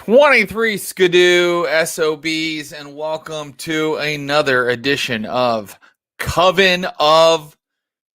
23 Skidoo SOBs, and welcome to another edition of Coven of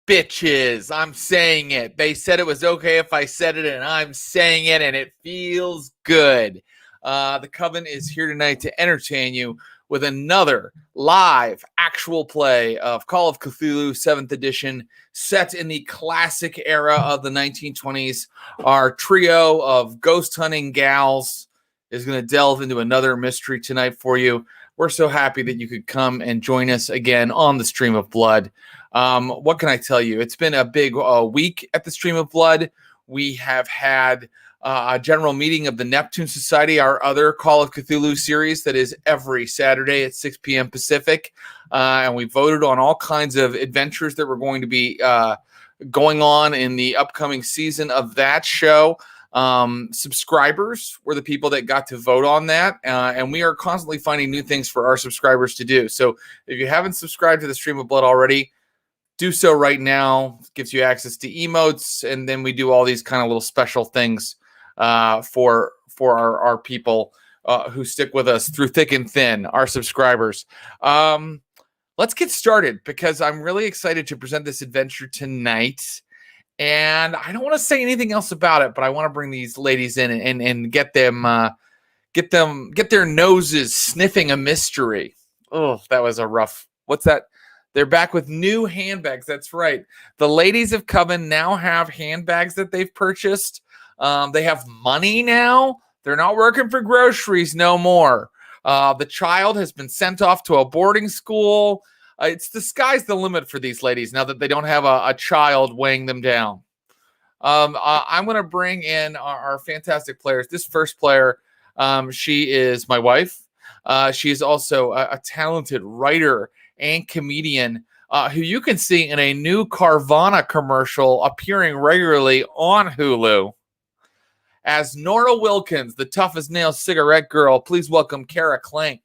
Bitches. I'm saying it. They said it was okay if I said it, and I'm saying it, and it feels good. The Coven is here tonight to entertain you with another live actual play of Call of Cthulhu 7th edition, set in the classic era of the 1920s. Our trio of ghost hunting gals is going to delve into another mystery tonight for you. We're so happy that you could come and join us again on the Stream of Blood. What can I tell you? It's been a big week at the Stream of Blood. We have had a general meeting of the Neptune Society, our other Call of Cthulhu series that is every Saturday at 6 p.m. Pacific. And we voted on all kinds of adventures that were going to be going on in the upcoming season of that show. Subscribers were the people that got to vote on that. And we are constantly finding new things for our subscribers to do. So if you haven't subscribed to the Stream of Blood already, do so right now. It gives you access to emotes. And then we do all these kind of little special things for our people who stick with us through thick and thin, our subscribers. Let's get started because I'm really excited to present this adventure tonight. And I don't want to say anything else about it, but I want to bring these ladies in and get their noses sniffing a mystery. Oh, that was a rough. What's that? They're back with new handbags. That's right. The ladies of Coven now have handbags that they've purchased. They have money now. They're not working for groceries no more. The child has been sent off to a boarding school. It's the sky's the limit for these ladies now that they don't have a child weighing them down. I'm going to bring in our fantastic players. This first player, she is my wife. She is also a talented writer and comedian who you can see in a new Carvana commercial appearing regularly on Hulu. As Nora Wilkins, the tough as nails cigarette girl, please welcome Kara Klenk.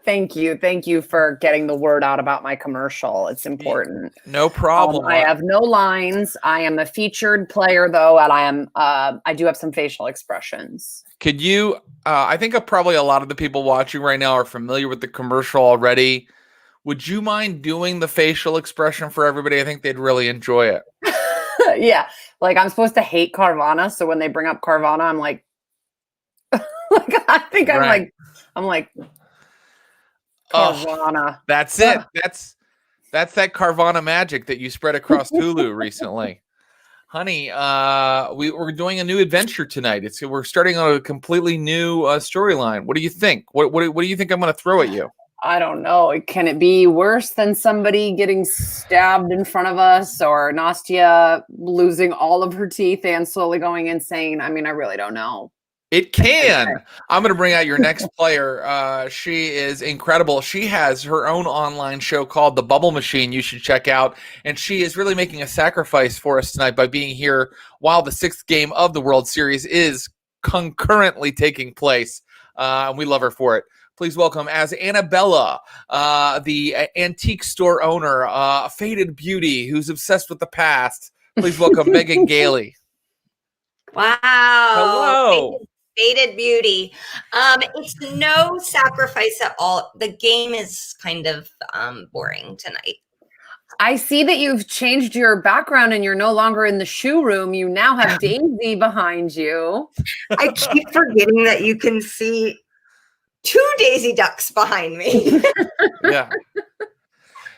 Thank you. Thank you for getting the word out about my commercial. It's important. No problem. I have no lines. I am a featured player, though, and I do have some facial expressions. Could you, I think probably a lot of the people watching right now are familiar with the commercial already. Would you mind doing the facial expression for everybody? I think they'd really enjoy it. Yeah. Like I'm supposed to hate Carvana. So when they bring up Carvana, I'm like, I think right. I'm like, Carvana. Oh, that's it. That's that Carvana magic that you spread across Hulu recently. Honey, we're doing a new adventure tonight. We're starting on a completely new storyline. What do you think? What do you think I'm going to throw at you? I don't know. Can it be worse than somebody getting stabbed in front of us or Nastja losing all of her teeth and slowly going insane? I mean, I really don't know. It can. I'm going to bring out your next player. She is incredible. She has her own online show called The Bubble Machine you should check out. And she is really making a sacrifice for us tonight by being here while the 6th game of the World Series is concurrently taking place. And we love her for it. Please welcome as Annabella, the antique store owner, a faded beauty who's obsessed with the past. Please welcome Megan Gailey. Wow. Hello. Faded beauty. It's no sacrifice at all. The game is kind of boring tonight. I see that you've changed your background and you're no longer in the shoe room. You now have Daisy behind you. I keep forgetting that you can see 2 Daisy Ducks behind me. Yeah.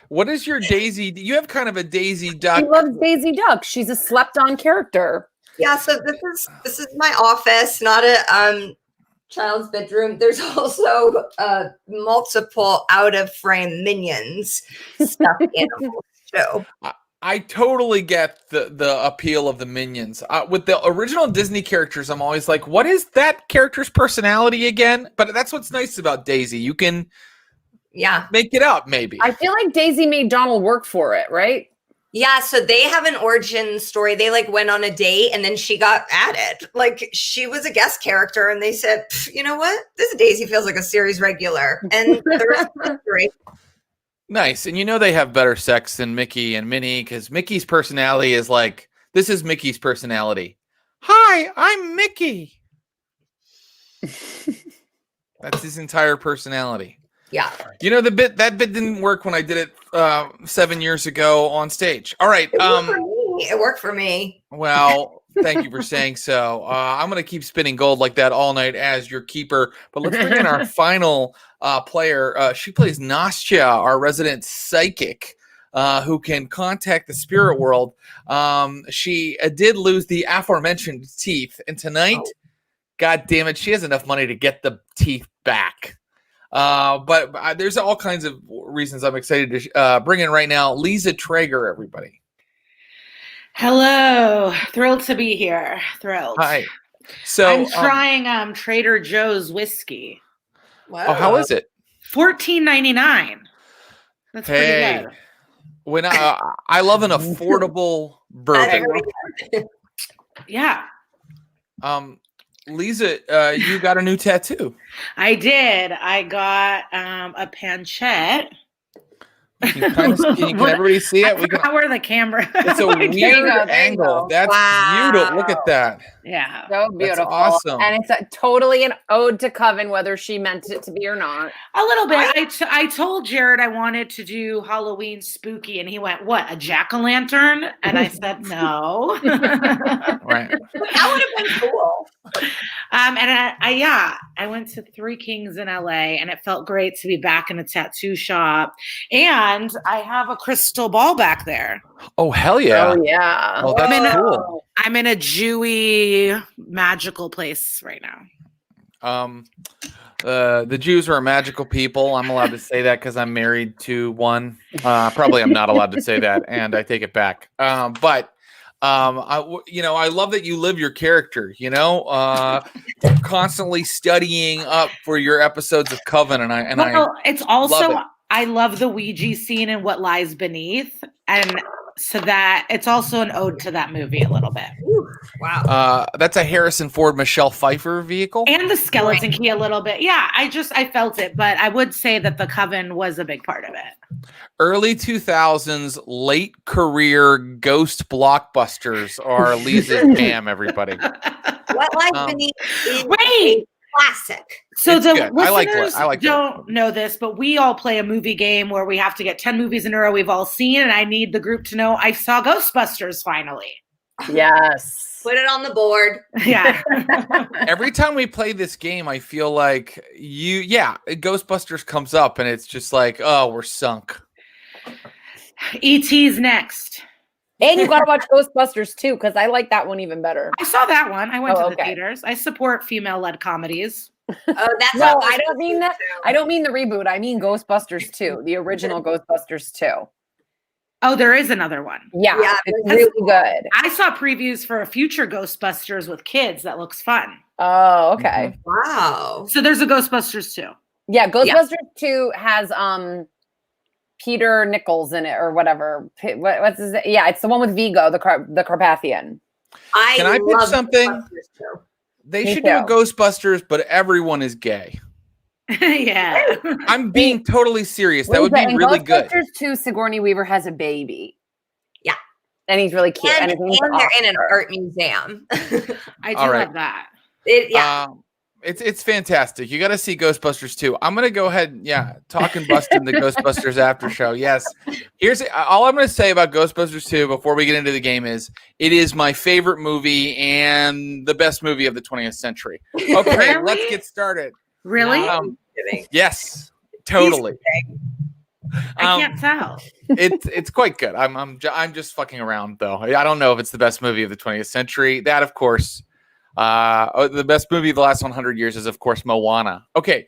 What is your Daisy? You have kind of a Daisy Duck. She loves Daisy Duck. She's a slept-on character. Yeah, so this is my office, not a child's bedroom. There's also multiple out-of-frame minions stuffed animals show. I totally get the appeal of the minions. With the original Disney characters, I'm always like, what is that character's personality again? But that's what's nice about Daisy. You can make it up, maybe. I feel like Daisy made Donald work for it, right? Yeah, so they have an origin story. They went on a date and then she got added. She was a guest character and they said, you know what? This Daisy feels like a series regular. And the rest of the story. Nice. And they have better sex than Mickey and Minnie because Mickey's personality is this is Mickey's personality. Hi, I'm Mickey. That's his entire personality. Yeah. You know, that bit didn't work when I did it 7 years ago on stage. All right. It worked for me. Well, thank you for saying so. I'm going to keep spinning gold like that all night as your keeper. But let's bring in our final player. She plays Nastja, our resident psychic, who can contact the spirit world. She did lose the aforementioned teeth. And tonight, God damn it, she has enough money to get the teeth back. But there's all kinds of reasons I'm excited to bring in right now. Liza Treyger, everybody. Hello. Thrilled to be here. Thrilled. Hi. So I'm trying Trader Joe's whiskey. Wow. Oh, how is it? $14.99. That's pretty good. When I love an affordable bourbon. Yeah. Liza, you got a new tattoo. I did. I got a panchet. Can everybody see it? I forgot where the camera. It's a weird angle. That's beautiful. Look at that. Yeah. So beautiful. That's awesome. And it's totally an ode to Coven, whether she meant it to be or not. A little bit. I told Jared I wanted to do Halloween spooky, and he went, "What, a jack-o'-lantern?" And I said, "No." Right. That would have been cool. And I went to Three Kings in LA, and it felt great to be back in a tattoo shop. And I have a crystal ball back there. Oh, hell yeah. Oh, yeah. Oh, that's cool. I'm in a Jewy magical place right now. The Jews are a magical people. I'm allowed to say that because I'm married to one. Probably I'm not allowed to say that, and I take it back. But I love that you live your character. Constantly studying up for your episodes of Coven, it's also love it. I love the Ouija scene and what lies beneath, and so that it's also an ode to that movie a little bit. Ooh, wow. That's a Harrison Ford, Michelle Pfeiffer vehicle, and the skeleton key a little bit. Yeah, I felt it, but I would say that the Coven was a big part of it. Early 2000s, late career ghost blockbusters are Lisa's jam. Everybody, What lies beneath is wait. classic. So it's the good. listeners I like don't know this, but we all play a movie game where we have to get 10 movies in a row we've all seen, and I need the group to know I saw Ghostbusters finally. Yes. Put it on the board. Yeah. Every time we play this game, I feel like Ghostbusters comes up, and it's just like, oh, we're sunk. E.T.'s next. And you got to watch Ghostbusters too, because I like that one even better. I saw that one. I went to the okay. theaters. I support female-led comedies. Oh, that's No, what I don't mean that. I don't mean the reboot. I mean Ghostbusters 2, the original Ghostbusters 2. Oh, there is another one. Yeah, Yeah, it's really good. I saw previews for a future Ghostbusters with kids. That looks fun. Oh, okay. Wow. So there's a Ghostbusters 2. Yeah, Ghostbusters 2 has Peter Nichols in it or whatever. What's his? Yeah, it's the one with Vigo, the Carpathian. Can I pitch love something? Ghostbusters too. They Me should do a too. Ghostbusters, but everyone is gay. Yeah. I'm being totally serious. That would be In really good. Ghostbusters 2, Sigourney Weaver has a baby. Yeah. And he's really cute. And his name's they're in an Oscar. art museum. I do All right. love that. It's fantastic. You got to see Ghostbusters 2. I'm going to go ahead, talking bustin' the Ghostbusters after show. Yes. Here's all I'm going to say about Ghostbusters 2 before we get into the game is it is my favorite movie and the best movie of the 20th century. Okay, Really? let's get started. Really? Yes, totally. I can't tell. It's quite good. I'm just fucking around though. I don't know if it's the best movie of the 20th century. That, of course, the best movie of the last 100 years is, of course, Moana. Okay,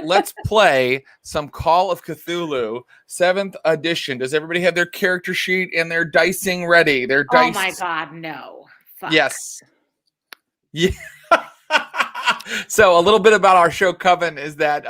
let's play some Call of Cthulhu 7th edition. Does everybody have their character sheet and their dicing ready? Their dice. Oh my God, no. Fuck. Yes. Yeah. So a little bit about our show Coven is that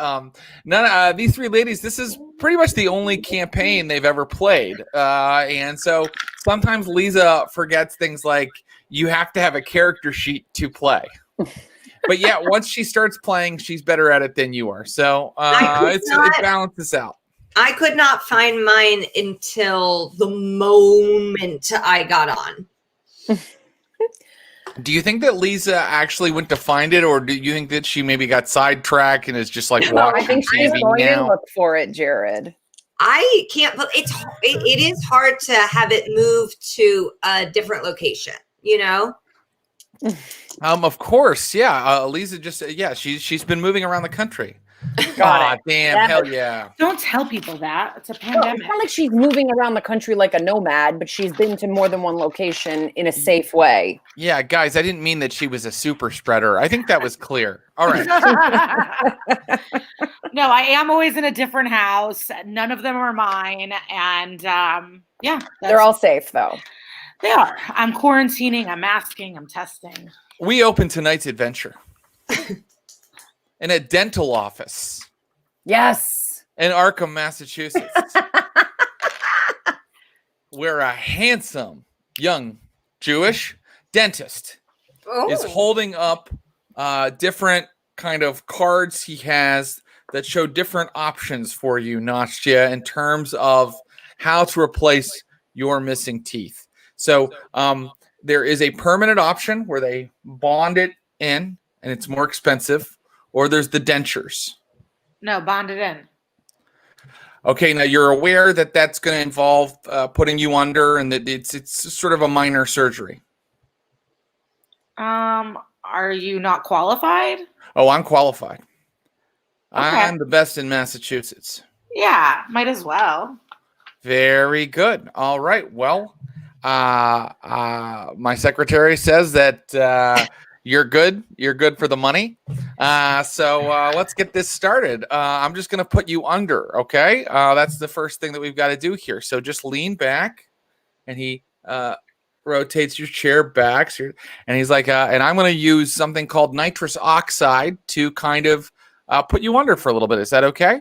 these three ladies, this is pretty much the only campaign they've ever played. And so sometimes Liza forgets things like you have to have a character sheet to play. But yeah, once she starts playing, she's better at it than you are. So it balances out. I could not find mine until the moment I got on. Do you think that Liza actually went to find it, or do you think that she maybe got sidetracked and is just like No, I watching think she's TV going to now? look for it, Jared. I can't. It is hard to have it move to a different location. You know. Of course, yeah. Liza just she's been moving around the country. Got it. Damn, Yeah. hell yeah. Don't tell people that. It's a Well, pandemic. it's not like she's moving around the country like a nomad, but she's been to more than one location in a safe way. Yeah, guys, I didn't mean that she was a super spreader. I think that was clear. All right. No, I am always in a different house. None of them are mine. And They're all safe, though. They are. I'm quarantining. I'm masking. I'm testing. We open tonight's adventure in a dental office Yes. in Arkham, Massachusetts, where a handsome young Jewish dentist is holding up different kind of cards he has that show different options for you, Nastja, in terms of how to replace your missing teeth. So there is a permanent option where they bond it in and it's more expensive, or there's the dentures. No, bonded in. Okay, now you're aware that that's going to involve putting you under, and that it's sort of a minor surgery. Are you not qualified? Oh, I'm qualified. Okay. I'm the best in Massachusetts. Yeah, might as well. Very good. All right. Well, my secretary says that you're good. You're good for the money. So let's get this started. I'm just going to put you under. Okay. That's the first thing that we've got to do here. So just lean back, and he rotates your chair back. And he's like, and I'm going to use something called nitrous oxide to kind of put you under for a little bit. Is that okay?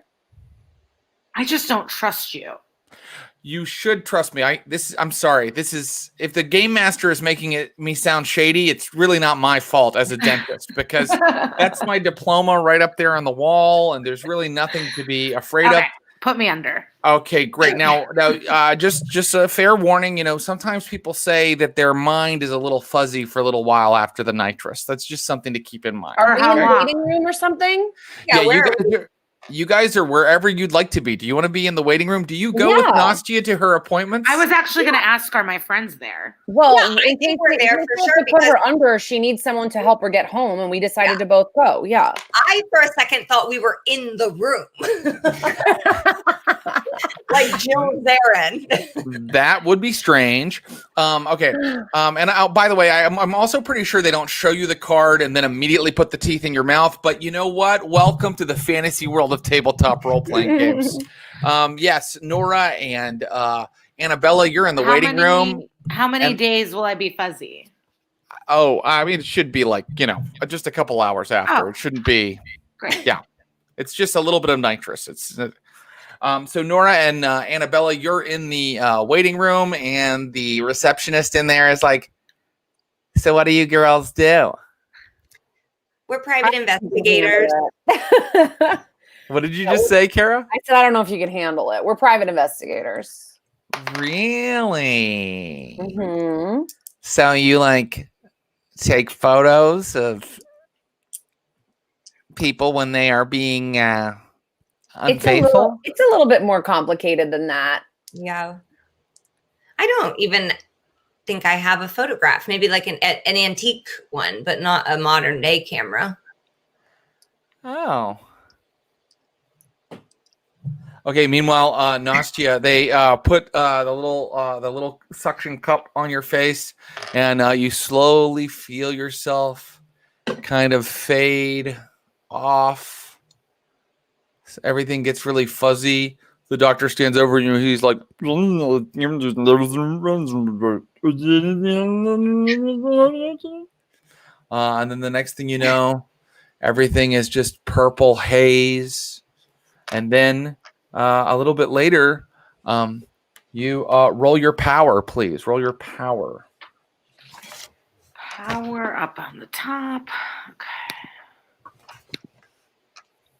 I just don't trust you. You should trust me. I'm sorry. This is, if the game master is making me sound shady, it's really not my fault as a dentist, because that's my diploma right up there on the wall, and there's really nothing to be afraid of. Put me under. Okay, great. Now, just a fair warning. You know, sometimes people say that their mind is a little fuzzy for a little while after the nitrous. That's just something to keep in mind. Are we how in a long? waiting room or something? You guys are wherever you'd like to be. Do you want to be in the waiting room? Do you go with Nastja to her appointments? I was actually going to ask, are my friends there? Well, Yeah, I think we're there for sure, To put her under, she needs someone to help her get home, and we decided to both go. Yeah. I, for a second, thought we were in the room. Like Jill Zarin. That would be strange. Okay. And by the way, I'm also pretty sure they don't show you the card and then immediately put the teeth in your mouth. But you know what? Welcome to the fantasy world of tabletop role-playing games. Yes, Nora and Annabella, you're in the waiting room. How many days will I be fuzzy? Oh, I mean, it should be like, just a couple hours after. Oh. It shouldn't be. Great. Yeah. It's just a little bit of nitrous. It's so Nora and Annabella, you're in the waiting room, and the receptionist in there is like, so what do you girls do? We're private investigators. What did you just say, Kara? I said, I don't know if you can handle it. We're private investigators. Really? Mm-hmm. So you like take photos of people when they are being unfaithful? It's a little bit more complicated than that. Yeah. I don't even think I have a photograph. Maybe like an antique one, but not a modern day camera. Oh. Okay. Meanwhile, Nastja, they put the little suction cup on your face, and you slowly feel yourself kind of fade off. Everything gets really fuzzy. The doctor stands over you. He's like, and then the next thing you know, everything is just purple haze. And then a little bit later, you roll your power, please. Roll your power. Power up on the top. Okay.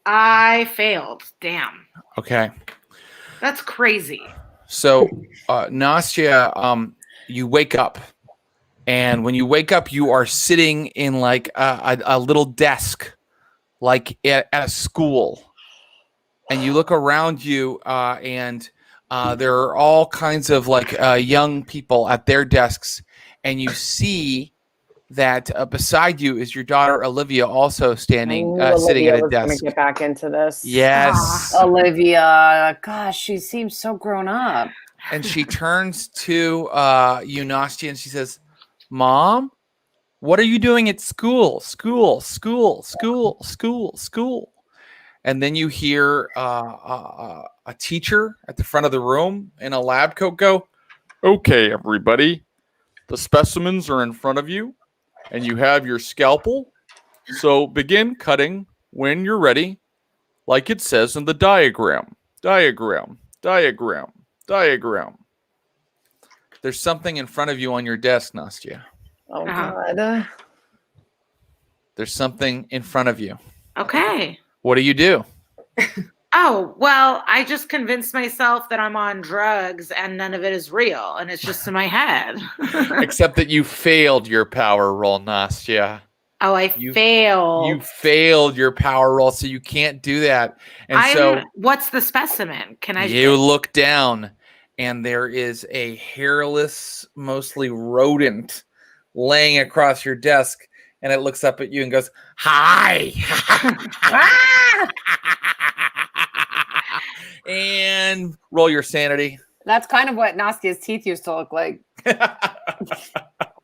I failed. Damn. Okay. That's crazy. So, Nastja, you wake up And when you wake up, you are sitting in like a little desk, like at a school. And you look around you, and there are all kinds of like young people at their desks. And you see that beside you is your daughter Olivia, also standing, sitting at a Gonna desk. get back into this. Yes. Olivia. Gosh, she seems so grown up. And she turns to you, Nastja, and she says, "Mom, what are you doing at school? School, school, school, school, school." And then you hear a teacher at the front of the room in a lab coat go, "Okay, everybody, the specimens are in front of you, and you have your scalpel. So begin cutting when you're ready, like it says in the diagram. Diagram, diagram, diagram." There's something in front of you on your desk, Nastja. Oh, God. There's something in front of you. Okay. What do? Oh, well, I just convinced myself that I'm on drugs and none of it is real and it's just in my head. Except that you failed your power roll, Nastja. Oh, failed. You failed your power roll, so you can't do that. And what's the specimen? Can I? You look down, and there is a hairless, mostly rodent, laying across your desk, and it looks up at you and goes, "Hi." And roll your sanity. That's kind of what Nastja's teeth used to look like.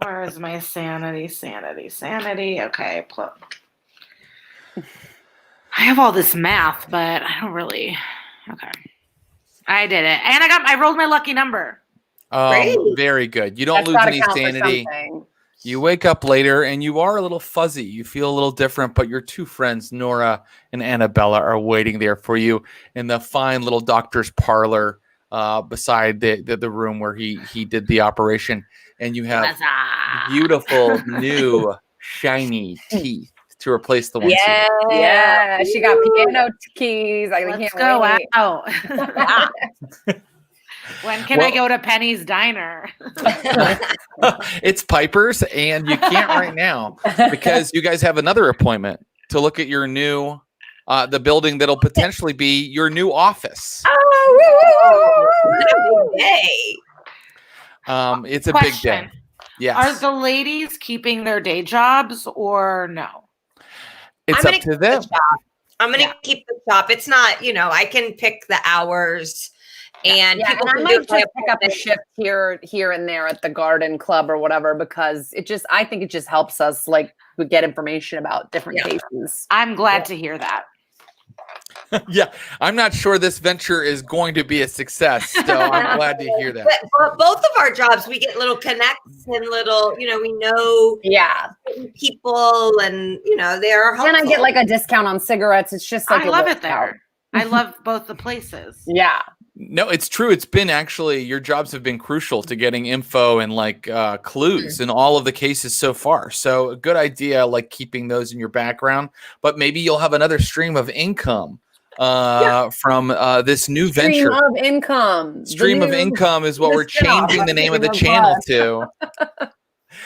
Where is my sanity? Sanity. Okay. I have all this math, but I don't really. Okay. I did it. And I rolled my lucky number. Very good. You don't lose any sanity. You wake up later and you are a little fuzzy. You feel a little different, but your two friends, Nora and Annabella, are waiting there for you in the fine little doctor's parlor beside the room where he did the operation. And you have beautiful, new, shiny teeth to replace the ones. Yeah. She got piano keys. Let's go out. When can I go to Penny's Diner? It's Piper's, and you can't right now because you guys have another appointment to look at your new, the building that'll potentially be your new office. Hey. It's a big day. Yes. Are the ladies keeping their day jobs or no? It's up to them. I'm going to keep the shop. It's not, I can pick the hours. And people I might just pick up a shift here and there at the garden club or whatever, because I think it just helps us we get information about different cases. I'm glad to hear that. Yeah, I'm not sure this venture is going to be a success, so I'm glad to hear that. But both of our jobs, we get little connects and little, we know people, and they're helpful. Then I get a discount on cigarettes. It's just I love it there. I love both the places. Yeah. No, it's true. It's been actually, your jobs have been crucial to getting info and clues in all of the cases so far. So a good idea, keeping those in your background, but maybe you'll have another stream of income from this new venture. Stream of income. Stream of income is what we're changing the name of the channel to.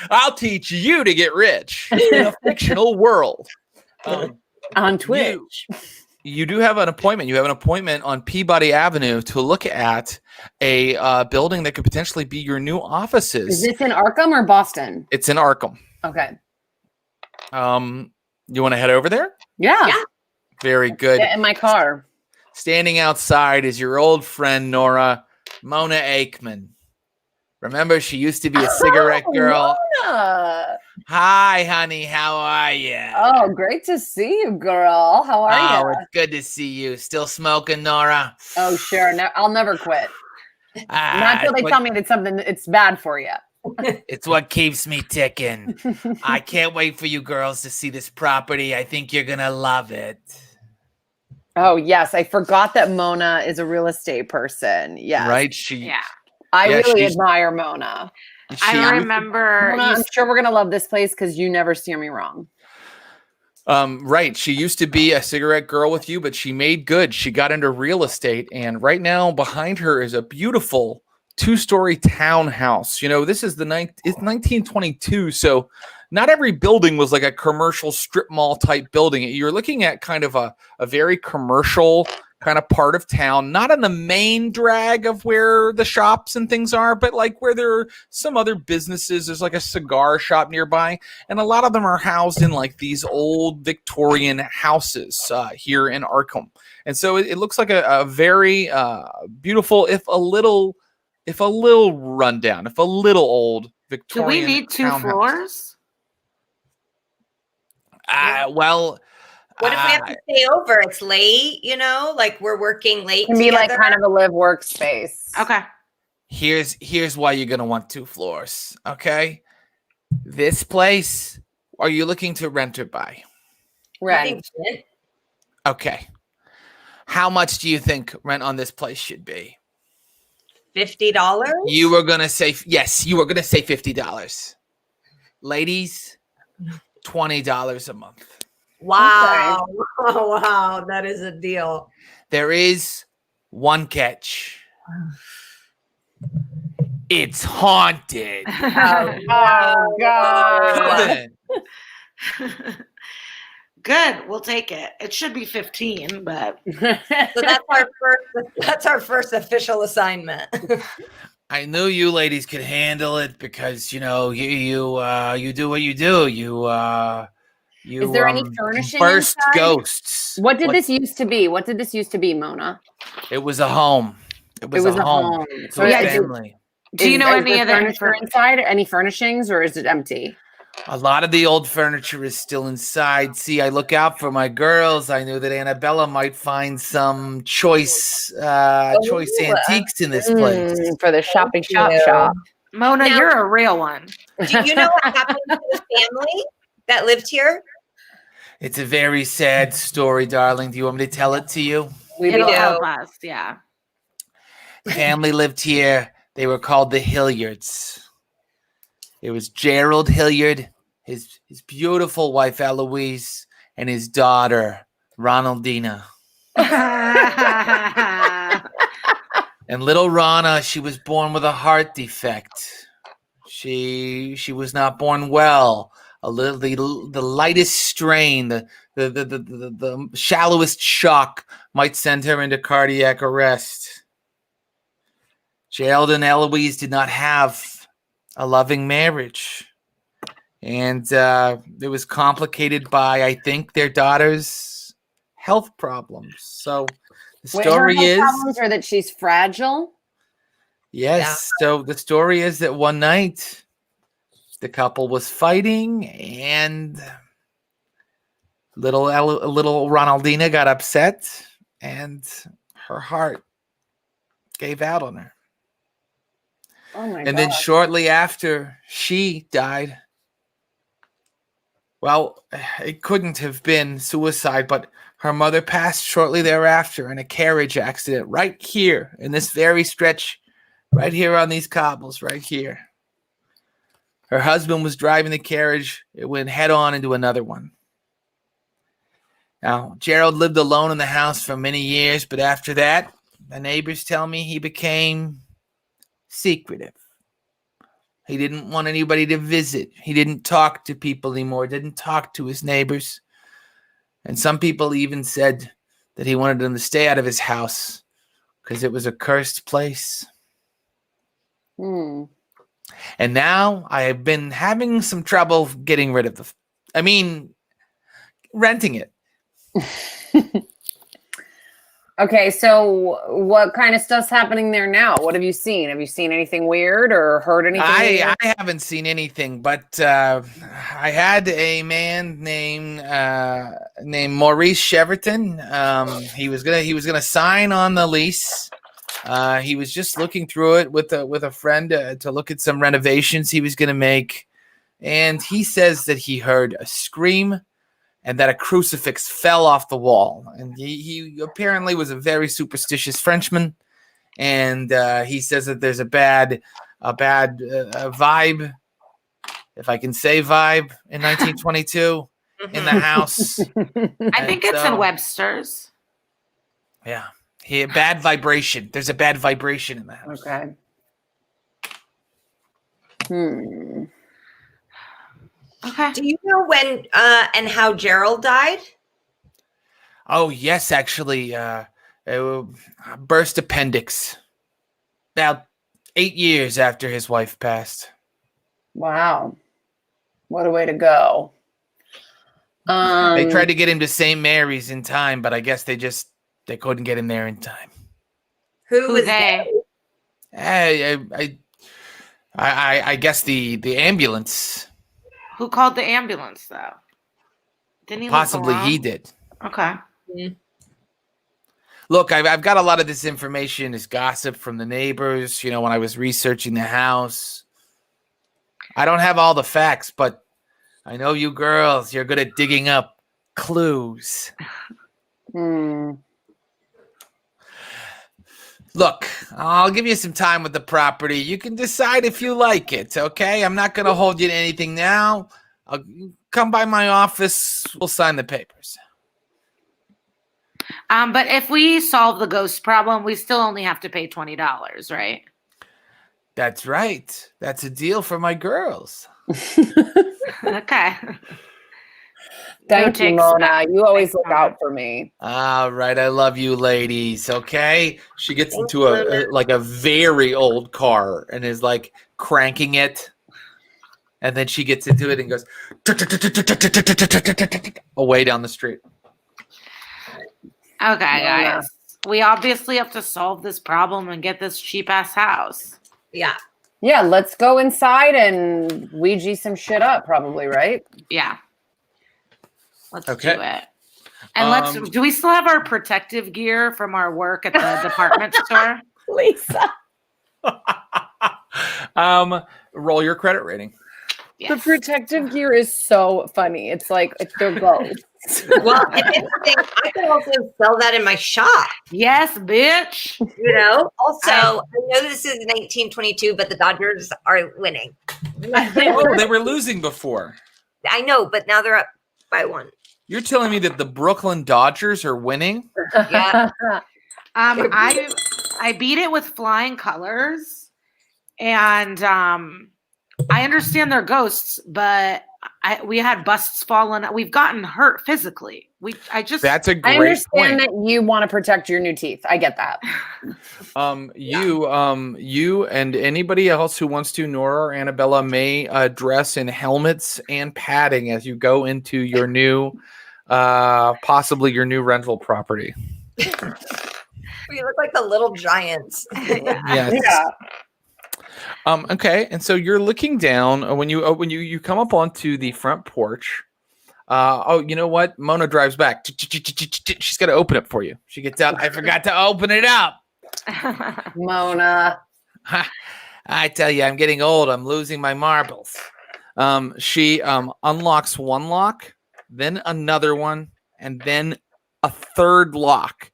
I'll teach you to get rich in a fictional world. On Twitch. You do have an appointment. You have an appointment on Peabody Avenue to look at a building that could potentially be your new offices. Is this in Arkham or Boston? It's in Arkham. Okay. You want to head over there? Yeah. Very good. Get in my car. Standing outside is your old friend Nora, Mona Aikman. Remember, she used to be a cigarette girl. Mona. Hi, honey. How are you? Oh, great to see you, girl. How are you? Oh, it's good to see you. Still smoking, Nora? Oh, sure. No, I'll never quit. Not until they tell me that it's bad for you. It's what keeps me ticking. I can't wait for you girls to see this property. I think you're going to love it. Oh, yes. I forgot that Mona is a real estate person. Yes. Right? I really admire Mona. I remember. Mona, I'm sure we're going to love this place because you never steer me wrong. Right. She used to be a cigarette girl with you, but she made good. She got into real estate. And right now behind her is a beautiful two-story townhouse. You know, this is it's 1922, so not every building was like a commercial strip mall type building. You're looking at kind of a very commercial kind of part of town, not in the main drag of where the shops and things are, but like where there are some other businesses. There's like a cigar shop nearby, and a lot of them are housed in like these old Victorian houses here in Arkham. And so it looks like a very beautiful, if a little rundown, if a little old Victorian. Do we need 2 townhouse. floors? Well, What if we have to stay over? It's late, you know, like we're working late. It can be like together. kind of a live workspace. Okay. Here's why you're gonna want 2 floors. Okay, this place. Are you looking to rent or buy? Rent. Okay. How much do you think rent on this place should be? $50. You were gonna say yes. You were gonna say $50. Ladies, $20 a month. Wow. Oh, wow. That is a deal. There is one catch. It's haunted. Oh, God. Coven. Good. We'll take it. It should be 15, but So that's our first official assignment. I knew you ladies could handle it because you know you do what you do. You Is there any furnishing burst inside? ghosts. What did this used to be? What did this used to be, Mona? It was a home. It was a home. So To a yeah, family. do you know any the other furniture inside? Any furnishings, or is it empty? A lot of the old furniture is still inside. See, I look out for my girls. I knew that Annabella might find some choice antiques in this place. For the shopping shop. Mona, Now- you're a real one. Do you know what happened to the family that lived here? It's a very sad story, darling. Do you want me to tell it to you? It'll do. help us. Yeah. Family lived here. They were called the Hilliards. It was Gerald Hilliard, his beautiful wife Eloise, and his daughter Ronaldina. And little Rana, she was born with a heart defect. She was not born well. The lightest strain, the shallowest shock might send her into cardiac arrest. Gerald and Eloise did not have a loving marriage, and it was complicated by, I think, their daughter's health problems. So the story is problems are that she's fragile. yes. So the story is that one night the couple was fighting, and little Ronaldina got upset, and her heart gave out on her. Oh my And then shortly after she died, well, it couldn't have been suicide, but her mother passed shortly thereafter in a carriage accident right here in this very stretch, right here on these cobbles, right here. Her husband was driving the carriage. It went head on into another one. Now, Gerald lived alone in the house for many years, but after that, the neighbors tell me he became secretive. He didn't want anybody to visit. He didn't talk to people anymore, didn't talk to his neighbors. And some people even said that he wanted them to stay out of his house because it was a cursed place. Hmm. And now I have been having some trouble getting rid of renting it. Okay, so what kind of stuff's happening there now? What have you seen? Have you seen anything weird or heard anything weird? I haven't seen anything, but I had a man named Maurice Cheverton. He was gonna sign on the lease. He was just looking through it with a friend to look at some renovations he was gonna make, and he says that he heard a scream and that a crucifix fell off the wall. And he apparently was a very superstitious Frenchman. And he says that there's a bad vibe, if I can say vibe, in 1922 in the house. I think it's in Webster's. Yeah. Bad vibration. There's a bad vibration in the house. Okay. Okay. Do you know when and how Gerald died? Oh, yes, actually. Burst appendix. About 8 years after his wife passed. Wow. What a way to go. They tried to get him to St. Mary's in time, but I guess they couldn't get him there in time. Who was they? I guess the ambulance. Who called the ambulance though? Didn't he Possibly he did. Okay. Look, I've got a lot of this information as gossip from the neighbors, when I was researching the house. I don't have all the facts, but I know you girls, you're good at digging up clues. Look, I'll give you some time with the property. You can decide if you like it, okay? I'm not going to hold you to anything now. I'll come by my office. We'll sign the papers. But if we solve the ghost problem, we still only have to pay $20, right? That's right. That's a deal for my girls. Okay. Thank you, Mona. You always look out for me. All right. I love you ladies. Okay. She gets into a very old car and is like cranking it. And then she gets into it and goes away down the street. Okay, guys. We obviously have to solve this problem and get this cheap ass house. Yeah. Yeah, let's go inside and Ouija some shit up, probably, right? Yeah. Let's do Okay. it. And do we still have our protective gear from our work at the department store? Lisa. Roll your credit rating. The Yes. protective gear is so funny. It's like they're ghosts. Well, if anything, I could also sell that in my shop. Yes, bitch. Also, I know this is 1922, but the Dodgers are winning. Oh, they were losing before. I know, but now they're up by 1. You're telling me that the Brooklyn Dodgers are winning? Yeah. I beat it with flying colors, and I understand they're ghosts, but we had busts fallen. We've gotten hurt physically. That's a great I understand point. that you want to protect your new teeth. I get that. You and anybody else who wants to, Nora or Annabella, may dress in helmets and padding as you go into your new, possibly your new rental property. We look like the little giants. Yes. Yeah. Okay, and so you're looking down when you come up onto the front porch. You know what? Mona drives back. She's got to open it for you. She gets out. I forgot to open it up. Mona. I tell you, I'm getting old. I'm losing my marbles. She unlocks one lock, then another one, and then a third lock.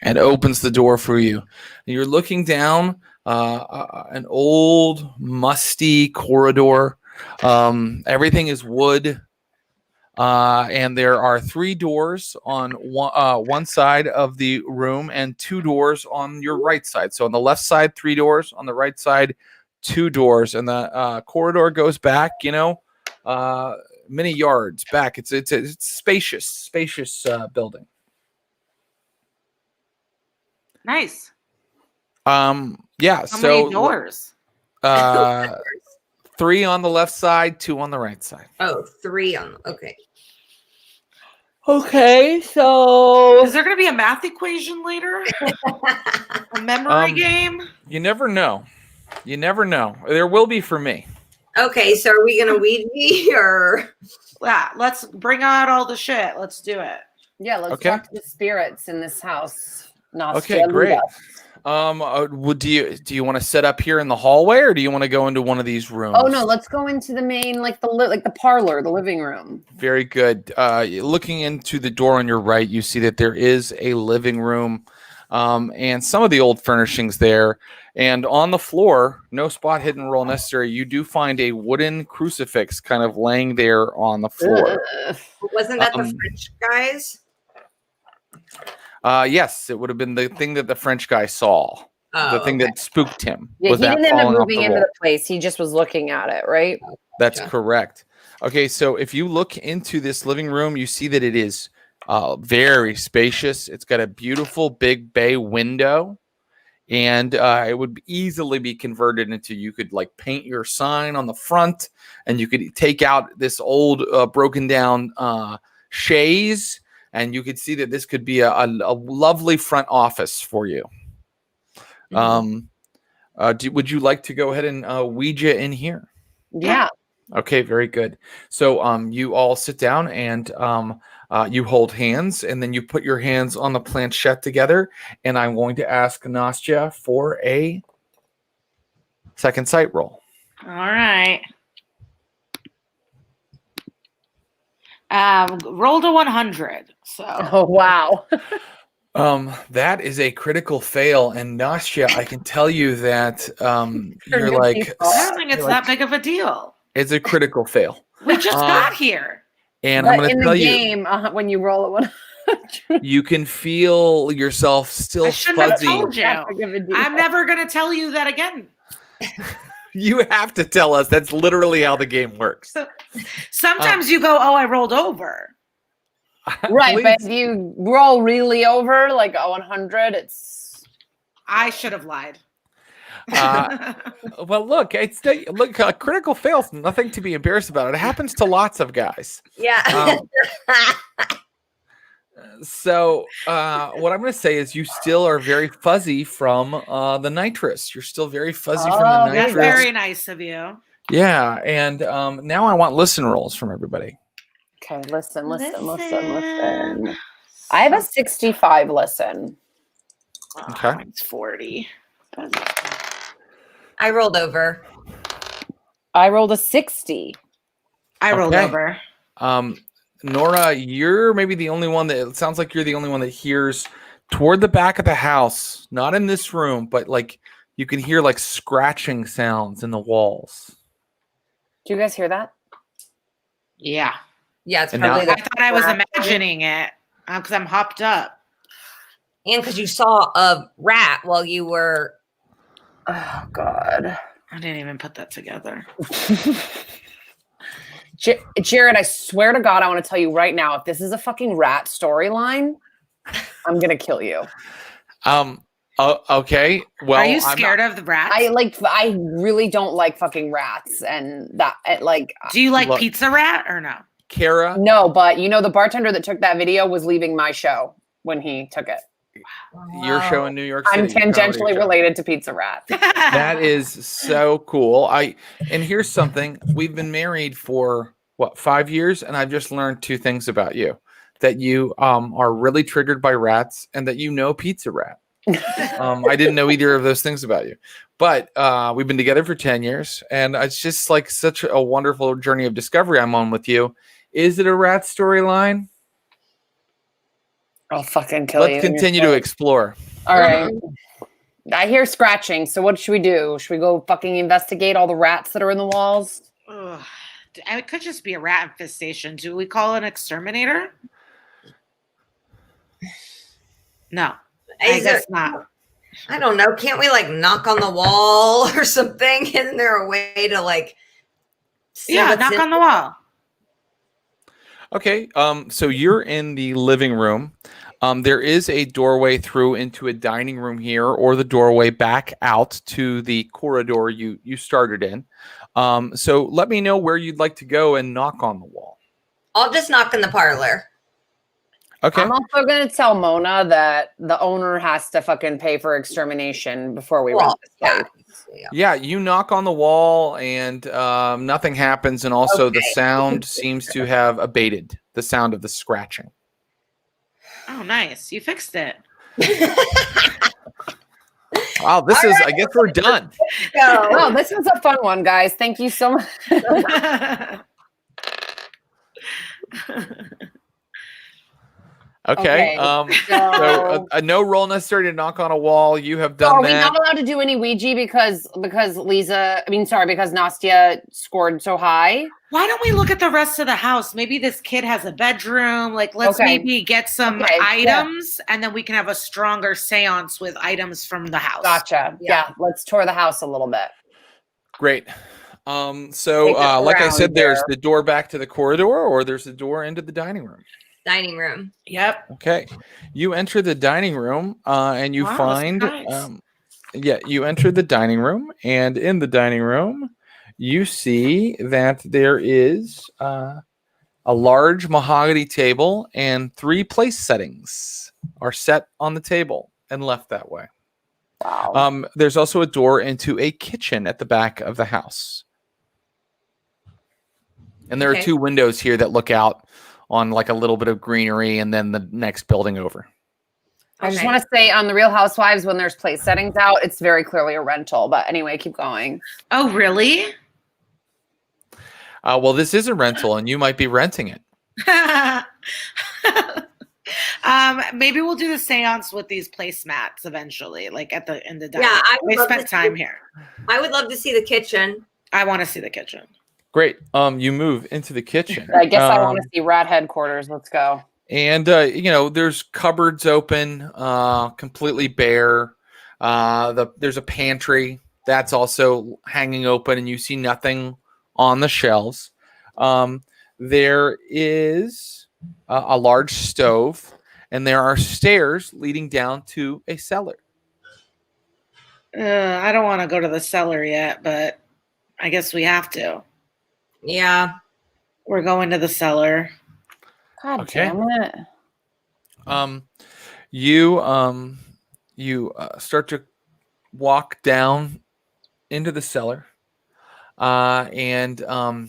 And opens the door for you. You're looking down an old, musty corridor. Everything is wood, and there are 3 doors on one side of the room and 2 doors on your right side. So on the left side, 3 doors. On the right side, 2 doors. And the corridor goes back, many yards back. It's spacious building. Nice. Yeah. How So many doors? 3 on the left side, 2 on the right side. Oh, 3 on. Okay. Okay, so Is there going to be a math equation later? A memory game? You never know. There will be for me. Okay, so are we gonna Ouija or? Yeah, let's bring out all the shit. Let's do it. yeah, let's talk to the spirits in this house. Nastja, Okay, great. Do you want to set up here in the hallway, or do you want to go into one of these rooms? Oh no, let's go into the main, the parlor, the living room. Very good. Looking into the door on your right, you see that there is a living room, and some of the old furnishings there. And on the floor, no spot hidden roll necessary. You do find a wooden crucifix kind of laying there on the floor. Wasn't that the French guys? Yes, it would have been the thing that the French guy saw. the thing that spooked him. Yeah, was he that didn't end up falling off moving the into wall. the place. He just was looking at it, right? That's correct. Okay, so if you look into this living room, you see that it is very spacious. It's got a beautiful big bay window, and it would easily be converted into, you could like paint your sign on the front, and you could take out this old broken down chaise, and you could see that this could be a lovely front office for you. Would you like to go ahead and Ouija in here? Yeah. Okay, very good. So you all sit down and you hold hands, and then you put your hands on the planchette together, and I'm going to ask Nastja for a second sight roll. All right. Rolled a 100. So Oh, wow. That is a critical fail, and Nastja, I can tell you that you're new like, people. I don't think it's that big of a deal. it's a critical fail. We just got here. And But I'm going in to the tell you, game, when you roll it 100, you can feel yourself still I shouldn't have fuzzy. told you. that's a good deal. I'm never going to tell you that again. You have to tell us. That's literally how the game works. Sometimes you go, oh, I rolled over. Right, Please. but if you roll really over, like a 100, it's... I should have lied. Well, look, look. Critical fails, nothing to be embarrassed about. It happens to lots of guys. Yeah. So, what I'm going to say is, you still are very fuzzy from the nitrous. You're still very fuzzy from the Oh, That's nitrous. very nice of you. Yeah, and now I want listen rolls from everybody. Okay, listen. I have a 65 listen. Okay. Mine's 40. I rolled over. I rolled a 60. I rolled Okay. over. Nora, you're maybe the only one that, it sounds like you're the only one that hears toward the back of the house, not in this room, but like you can hear like scratching sounds in the walls. Do you guys hear that? Yeah. Yeah, it's And probably now- I thought I was imagining it because I'm hopped up. and because you saw a rat while you were. Oh, God. I didn't even put that together. Jared, I swear to God, I want to tell you right now, if this is a fucking rat storyline, I'm going to kill you. Okay. Well, Are you I'm scared not- of the rats? I really don't like fucking rats, and that like Do you like Look. pizza rat or no? Kara? no, but you know the bartender that took that video was leaving my show when he took it. Your show in New York City. I'm your comedy tangentially show. related to Pizza Rat. That is so cool. And here's something. We've been married for 5 years, and I've just learned two things about you. That you are really triggered by rats, and that you know Pizza Rat. I didn't know either of those things about you. But we've been together for 10 years, and it's just like such a wonderful journey of discovery I'm on with you. Is it a rat storyline? I'll fucking kill you. Let's continue to explore. All right. I hear scratching. So what should we do? Should we go fucking investigate all the rats that are in the walls? Ugh. It could just be a rat infestation. Do we call an exterminator? No. I Is there- guess not. I don't know. Can't we like knock on the wall or something? Isn't there a way to like? See Yeah, what's knock in on the there? wall. Okay, so you're in the living room. There is a doorway through into a dining room here, or the doorway back out to the corridor you started in. So let me know where you'd like to go and knock on the wall. I'll just knock in the parlor. Okay. I'm also going to tell Mona that the owner has to fucking pay for extermination before we rent Well, this yeah. place. Yeah, you knock on the wall and nothing happens, and also the Okay. sound seems to have abated. The sound of the scratching. Oh, nice. You fixed it. Wow, this is. I guess we're done. Go. Oh, this was a fun one, guys. Thank you so much. Okay. So no roll necessary to knock on a wall. You have done are we that. not allowed to do any Ouija because Nastja scored so high? Why don't we look at the rest of the house? Maybe this kid has a bedroom. Like, let's maybe get some items, and then we can have a stronger seance with items from the house. Gotcha. Yeah. Let's tour the house a little bit. Great. So, like I said, there's the door back to the corridor, or there's the door into the dining room. Dining room. Yep. Okay. You enter the dining room, and you find, you enter the dining room, and in the dining room, you see that there is a large mahogany table, and 3 place settings are set on the table and left that way. Wow. There's also a door into a kitchen at the back of the house. And there are 2 windows here that look out on like a little bit of greenery and then the next building over. I just want to say on the Real Housewives, when there's place settings out, it's very clearly a rental. But anyway, keep going. Oh, really? Well, this is a rental, and you might be renting it. Maybe we'll do the seance with these placemats eventually, like at the end of the day. Yeah, we spent time here. I would love to see the kitchen. I want to see the kitchen. Great. You move into the kitchen. I guess I want to see Rat Headquarters. Let's go. And there's cupboards open, completely bare. There's a pantry that's also hanging open, and you see nothing on the shelves. There is a large stove, and there are stairs leading down to a cellar. I don't want to go to the cellar yet, but I guess we have to. Yeah. We're going to the cellar. God damn it. You start to walk down into the cellar. And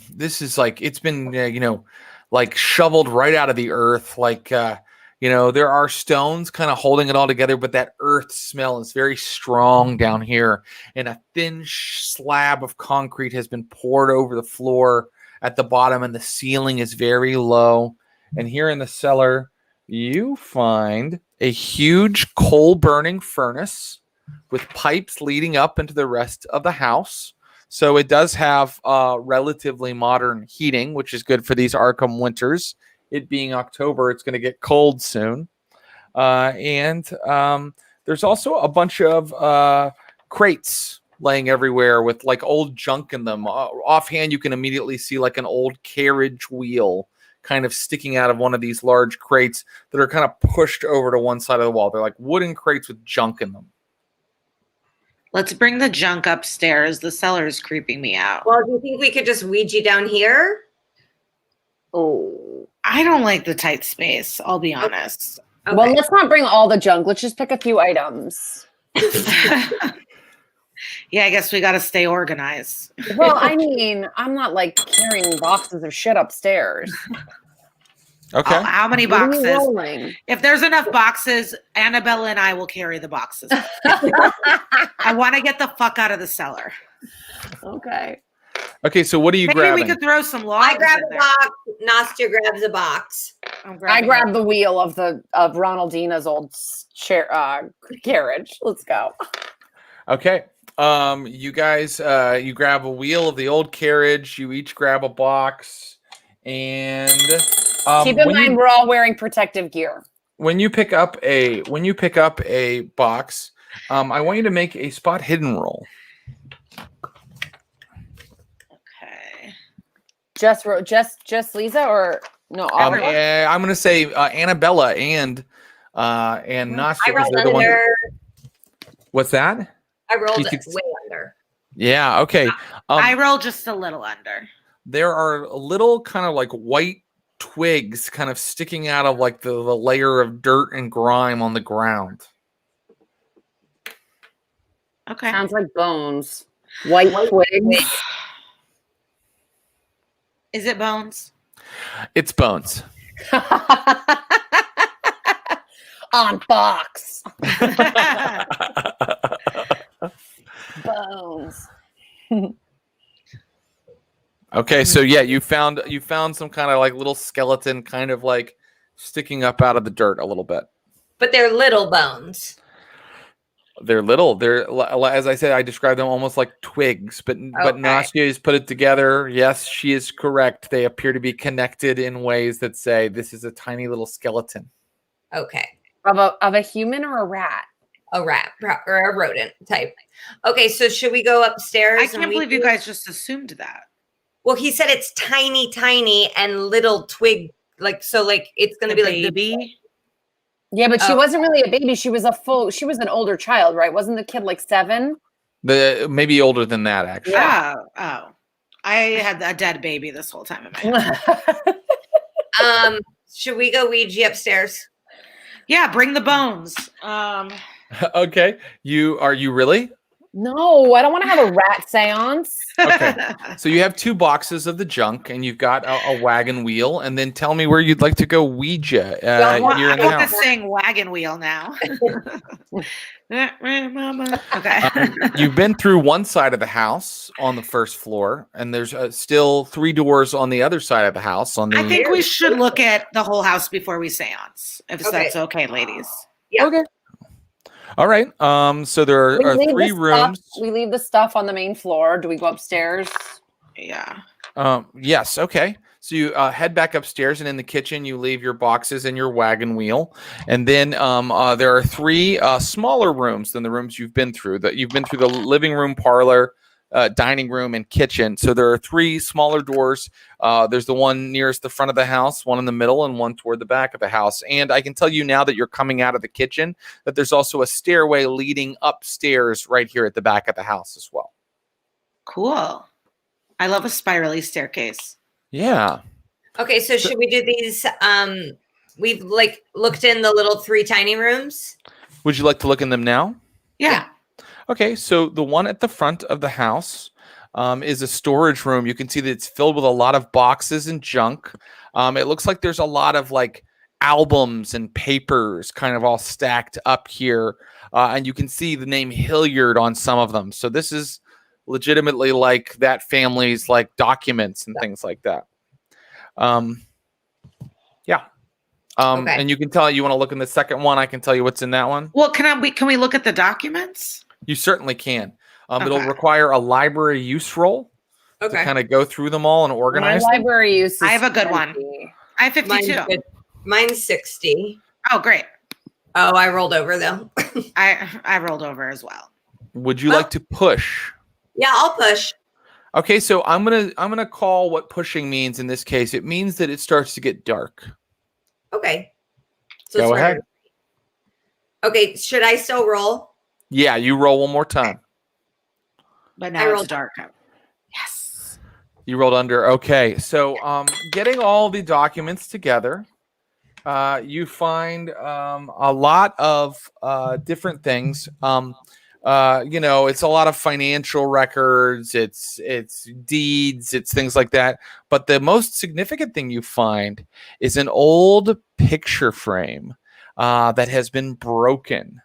this is like, it's been, like shoveled right out of the earth. Like, there are stones kind of holding it all together, but that earth smell is very strong down here. And a thin slab of concrete has been poured over the floor at the bottom, and the ceiling is very low. And here in the cellar, you find a huge coal-burning furnace with pipes leading up into the rest of the house. So it does have relatively modern heating, which is good for these Arkham winters. It being October, it's going to get cold soon. And there's also a bunch of crates laying everywhere with like old junk in them. Offhand, you can immediately see like an old carriage wheel kind of sticking out of one of these large crates that are kind of pushed over to one side of the wall. They're like wooden crates with junk in them. Let's bring the junk upstairs. The cellar is creeping me out. Well, do you think we could just Ouija down here? Oh, I don't like the tight space. I'll be honest. Okay. Well, let's not bring all the junk. Let's just pick a few items. Yeah, I guess we got to stay organized. Well, I mean, I'm not like carrying boxes of shit upstairs. Okay. How many What are you boxes? rolling? If there's enough boxes, Annabella and I will carry the boxes. I want to get the fuck out of the cellar. Okay. Okay, so what are you Maybe grabbing? we could throw some logs I grab in a there. box. Nastja grabs a box. I grabbed the wheel of Ronaldina's old chair carriage. Let's go. Okay. You guys, you grab a wheel of the old carriage. You each grab a box, and Keep in mind we're all wearing protective gear. when you pick up a box, I want you to make a spot hidden roll. Okay. Just Liza or no? Everyone? I'm going to say Annabella and Nastja. I rolled they're the ones- under. What's that? I rolled You could- way under. Yeah. Okay. I rolled just a little under. There are little kind of like white twigs kind of sticking out of like the layer of dirt and grime on the ground. Okay. Sounds like bones. White twigs. Is it bones? It's bones. On box. Bones. Okay, so yeah, you found some kind of like little skeleton kind of like sticking up out of the dirt a little bit. But they're little bones. They're little. They're as I said, I described them almost like twigs, but Nastja has put it together. Yes, she is correct. They appear to be connected in ways that say this is a tiny little skeleton. Okay. Of a human or a rat? A rat or a rodent type. Okay, so should we go upstairs? I can't believe you guys just assumed that. Well, he said it's tiny and little twig, like it's gonna be like baby. Yeah, but she wasn't really a baby. She was an older child, right? Wasn't the kid like 7? Maybe older than that, actually. Oh. I had a dead baby this whole time in my head. Should we go Ouija upstairs? Yeah, bring the bones. Okay. Are you really? No, I don't want to have a rat seance. Okay. So you have 2 boxes of the junk, and you've got a wagon wheel, and then tell me where you'd like to go Ouija. I want to sing wagon wheel now. Okay. You've been through one side of the house on the first floor, and there's still 3 doors on the other side of the house. I think we should look at the whole house before we seance, if that's okay, ladies. Yeah. Okay. All right. So there are 3 rooms. We leave the stuff on the main floor. Do we go upstairs? Yeah. Yes. Okay. So you head back upstairs, and in the kitchen, you leave your boxes and your wagon wheel. And then there are 3 smaller rooms than the rooms you've been through. You've been through the living room, parlor, dining room, and kitchen. So there are 3 smaller doors. There's the one nearest the front of the house, one in the middle, and one toward the back of the house. And I can tell you now that you're coming out of the kitchen that there's also a stairway leading upstairs right here at the back of the house as well. Cool. I love a spirally staircase. Yeah. Okay, so should we do these? We've looked in the little 3 tiny rooms. Would you like to look in them now? Yeah. Okay, so the one at the front of the house is a storage room. You can see that it's filled with a lot of boxes and junk. It looks like there's a lot of albums and papers kind of all stacked up here. And you can see the name Hilliard on some of them. So this is legitimately that family's documents and things like that. Yeah. Okay. And you can tell you want to look in the second one. I can tell you what's in that one. Well, can we look at the documents? You certainly can. It'll require a library use roll to kind of go through them all and organize My library use. I have a good one. I have 52. Mine's 60. Oh, great. Oh, I rolled over though. I rolled over as well. Would you like to push? Yeah, I'll push. Okay, so I'm gonna call what pushing means in this case. It means that it starts to get dark. Okay. So go ahead. Okay, should I still roll? Yeah, you roll one more time. But now it's dark. Yes. You rolled under. Okay, so getting all the documents together, you find a lot of different things. It's a lot of financial records, it's deeds, it's things like that. But the most significant thing you find is an old picture frame that has been broken.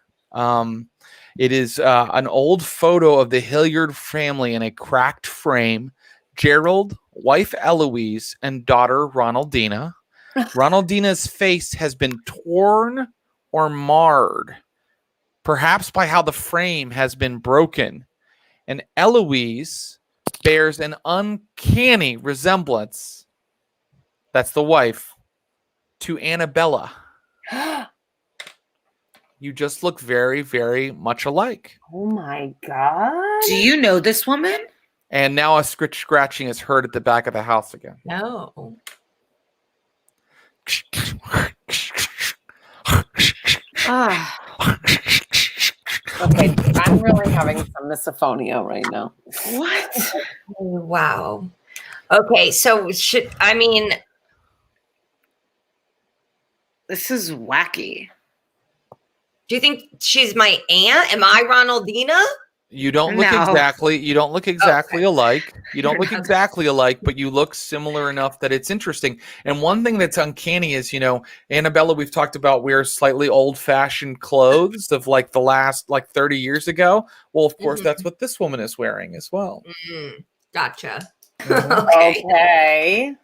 It is an old photo of the Hilliard family in a cracked frame. Gerald, wife Eloise, and daughter Ronaldina. Ronaldina's face has been torn or marred, perhaps by how the frame has been broken. And Eloise bears an uncanny resemblance, that's the wife, to Annabella. You just look very, very much alike. Oh my God. Do you know this woman? And now a scratching is heard at the back of the house again. No. Okay, I'm really having some misophonia right now. What? Wow. Okay, so this is wacky. Do you think she's my aunt? Am I Ronaldina? You don't look exactly alike. You don't look exactly alike, but you look similar enough that it's interesting. And one thing that's uncanny is, Annabella, we've talked about, wears slightly old-fashioned clothes of the last 30 years ago. Well, of course, that's what this woman is wearing as well. Gotcha. Okay.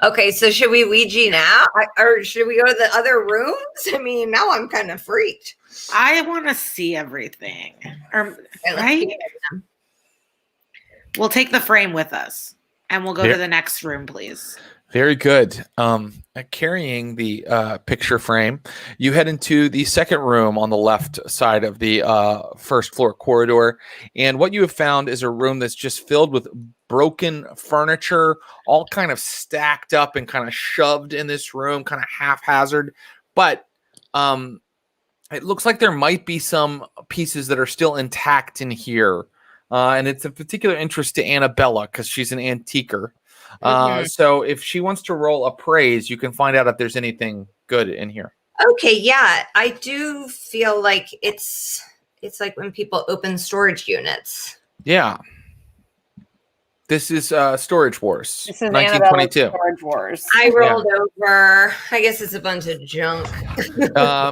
Okay, so should we Ouija now? Or should we go to the other rooms? I mean, now I'm kind of freaked. I want to see everything. Okay, let's Right? see them. We'll take the frame with us, and we'll go Here. to the next room, please. Very good. Carrying the picture frame, you head into the second room on the left side of the first floor corridor. And what you have found is a room that's just filled with broken furniture, all kind of stacked up and kind of shoved in this room, kind of haphazard. But it looks like there might be some pieces that are still intact in here. And it's of particular interest to Annabella because she's an antiquer. So if she wants to roll appraise, you can find out if there's anything good in here. Okay, yeah, I do feel like it's like when people open storage units. Yeah. This is Storage Wars, This is 1922. Annabella's Storage Wars. I rolled over. I guess it's a bunch of junk.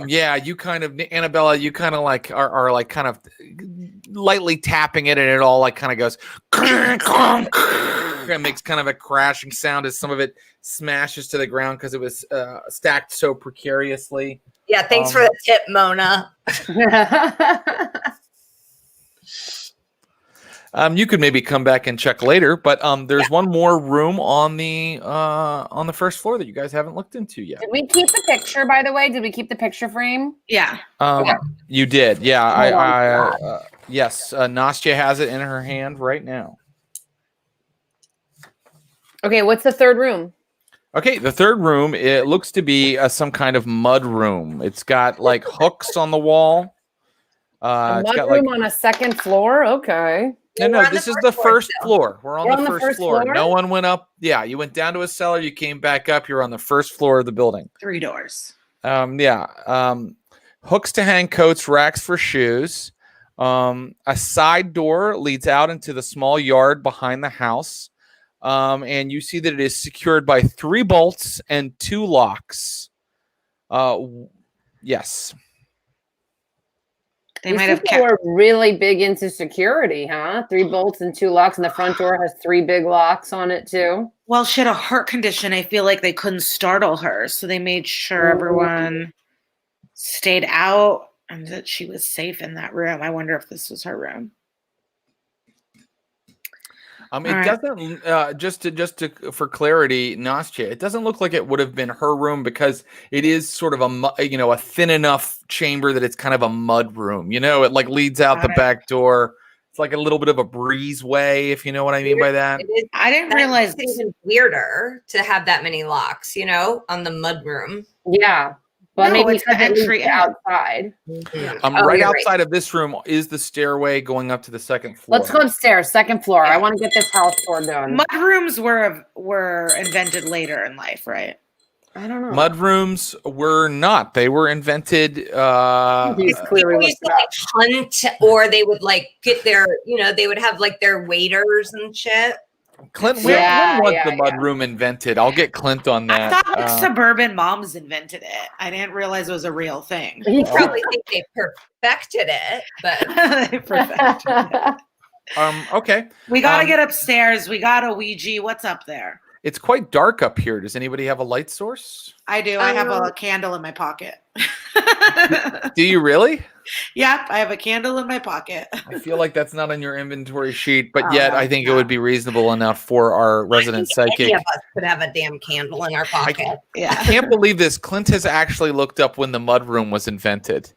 Yeah, you kind of, Annabella, you kind of like are like kind of lightly tapping it, and it all like kind of goes and makes kind of a crashing sound as some of it smashes to the ground because it was stacked so precariously. Yeah, thanks for the tip, Mona. You could maybe come back and check later, but there's one more room on the first floor that you guys haven't looked into yet. Did we keep the picture, by the way? Did we keep the picture frame? Yeah. You did, yeah. Hold on. Yes, Nastja has it in her hand right now. Okay, what's the third room? Okay, the third room, it looks to be some kind of mud room. It's got like hooks on the wall. A It's mud got room like on a second floor? Okay. no. This is the first floor. We're on the first floor. floor? No one went up. Yeah, you went down to a cellar. You came back up. You're on the first floor of the building. 3 doors. Hooks to hang coats, racks for shoes. A side door leads out into the small yard behind the house. And you see that it is secured by 3 bolts and 2 locks. Yes. They might have People kept. were really big into security, huh? 3 bolts and 2 locks, and the front door has 3 big locks on it too. Well, she had a heart condition. I feel like they couldn't startle her, so they made sure everyone stayed out and that she was safe in that room. I wonder if this was her room. It doesn't. Just to for clarity, Nastja, it doesn't look like it would have been her room because it is sort of a thin enough chamber that it's kind of a mud room. You know, it like leads out the back door. It's like a little bit of a breezeway, if you know what I mean by that. I didn't realize it's even weirder to have that many locks, on the mud room. Yeah. But No, maybe it's the because it leads entry in. outside. Right you're outside of this room is the stairway going up to the second floor. Let's go upstairs, second floor. I want to get this house tour done. mud rooms were invented later in life, right? I don't know. Mud rooms were not. They were invented. He's People clearly used to hunt, or they would get their, they would have their waiters and shit. Clint, Yeah, when was yeah, the mud yeah. room invented? I'll get Clint on I that. thought suburban moms invented it. I didn't realize it was a real thing. You probably think they perfected it, but Perfect. Okay. We gotta get upstairs. We got a Ouija. What's up there? It's quite dark up here. Does anybody have a light source? I do. I have a candle in my pocket. Do you really? Yep, I have a candle in my pocket. I feel like that's not on your inventory sheet, but yet I think it would be reasonable enough for our resident psychic. any of us could have a damn candle in our pocket. I Yeah. can't believe this. Clint has actually looked up when the mud room was invented.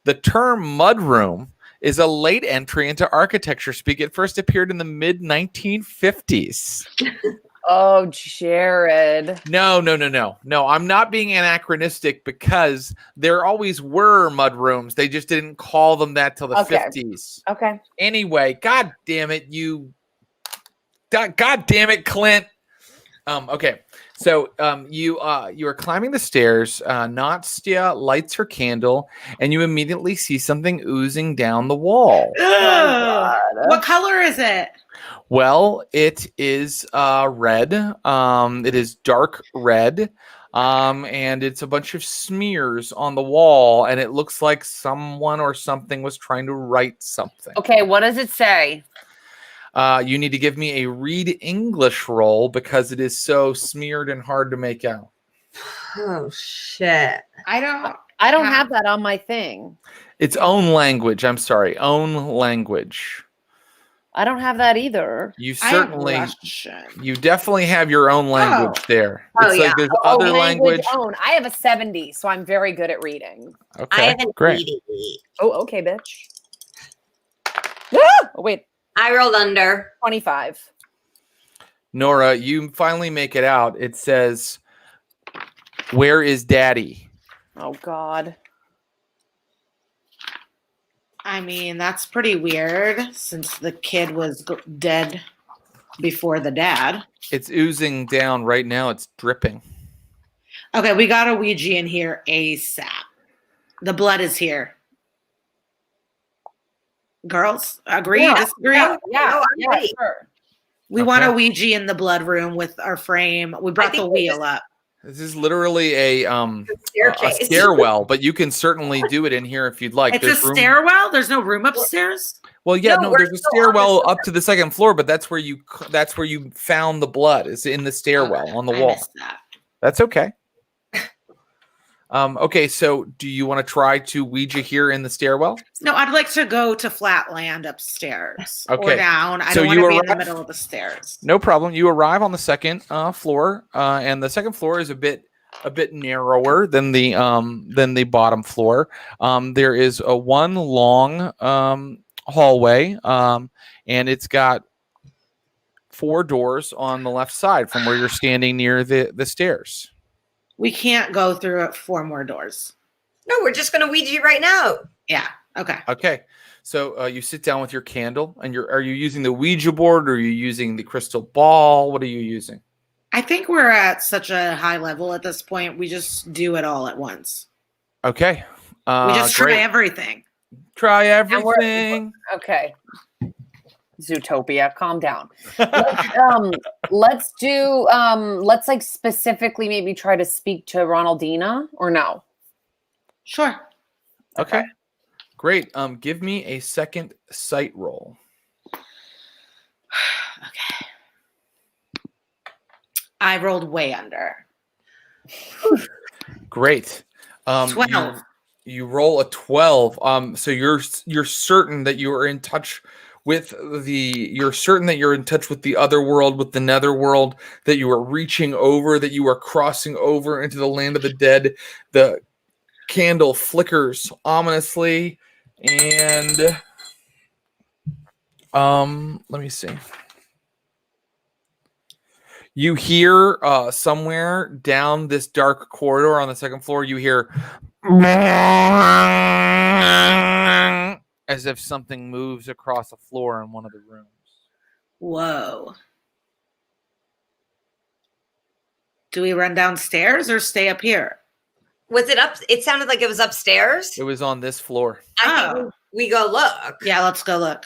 The term mud room is a late entry into architecture speak. It first appeared in the mid 1950s. Oh, Jared. No. I'm not being anachronistic because there always were mud rooms. They just didn't call them that till the 50s. Okay. Anyway, God damn it, Clint. Okay. So you are climbing the stairs. Nastja lights her candle, and you immediately see something oozing down the wall. Ugh. What color is it? Well, it is red. It is dark red. And it's a bunch of smears on the wall, and it looks like someone or something was trying to write something. Okay, what does it say? You need to give me a read English roll because it is so smeared and hard to make out. Oh shit. I don't have that on my thing. Its own language. I'm sorry. Own language. I don't have that either. You I have certainly, Russian. you definitely have your own language there. Oh, It's yeah. like there's other language. Own. I have a 70, so I'm very good at reading. I Okay, have an great. 80. Oh, okay, bitch. Ah! Oh, wait, I rolled under. 25. Nora, you finally make it out. It says, "Where is Daddy?" Oh, God. I mean, that's pretty weird since the kid was dead before the dad. It's oozing down right now. It's dripping. Okay, we got a Ouija in here ASAP. The blood is here. Girls, agree? Disagree? No, I'm ready. Sure. We want a Okay. Ouija in the blood room with our frame. We brought think the we wheel up. This is literally a Staircase. stairwell, but you can certainly do it in here if you'd like. It's a There's room. stairwell. There's no room upstairs. Well, yeah, No, no, we're there's a still on the stairwell up to the second floor, but that's where you found the blood. Is in the stairwell on the I wall. missed that. That's okay. Okay, so do you want to try to Ouija here in the stairwell? No, I'd like to go to Flatland upstairs Okay. or down. I So don't want you to be in the arrive- middle of the stairs. No problem. You arrive on the second floor, and the second floor is a bit narrower than the bottom floor. There is a one long hallway, and it's got 4 doors on the left side from where you're standing near the stairs. We can't go through 4 more doors. No, we're just gonna Ouija right now. Yeah. Okay. Okay, so you sit down with your candle, and are you using the Ouija board, or are you using the crystal ball? What are you using? I think we're at such a high level at this point. We just do it all at once. Okay, We just try great. everything. Try And we're- everything. Okay. Zootopia, calm down. Let's do let's like specifically maybe try to speak to Ronaldina or no. Sure. Okay. Great. Give me a second sight roll. Okay. I rolled way under. Great. 12. You roll a 12. So you're certain that you are in touch with you're certain that you're in touch with the other world, with the netherworld, that you are reaching over, that you are crossing over into the land of the dead. The candle flickers ominously, and let me see. You hear somewhere down this dark corridor on the second floor, you hear as if something moves across the floor in one of the rooms. Whoa. Do we run downstairs or stay up here? Was it up? It sounded like it was upstairs. It was on this floor. I think we go look. Yeah, let's go look.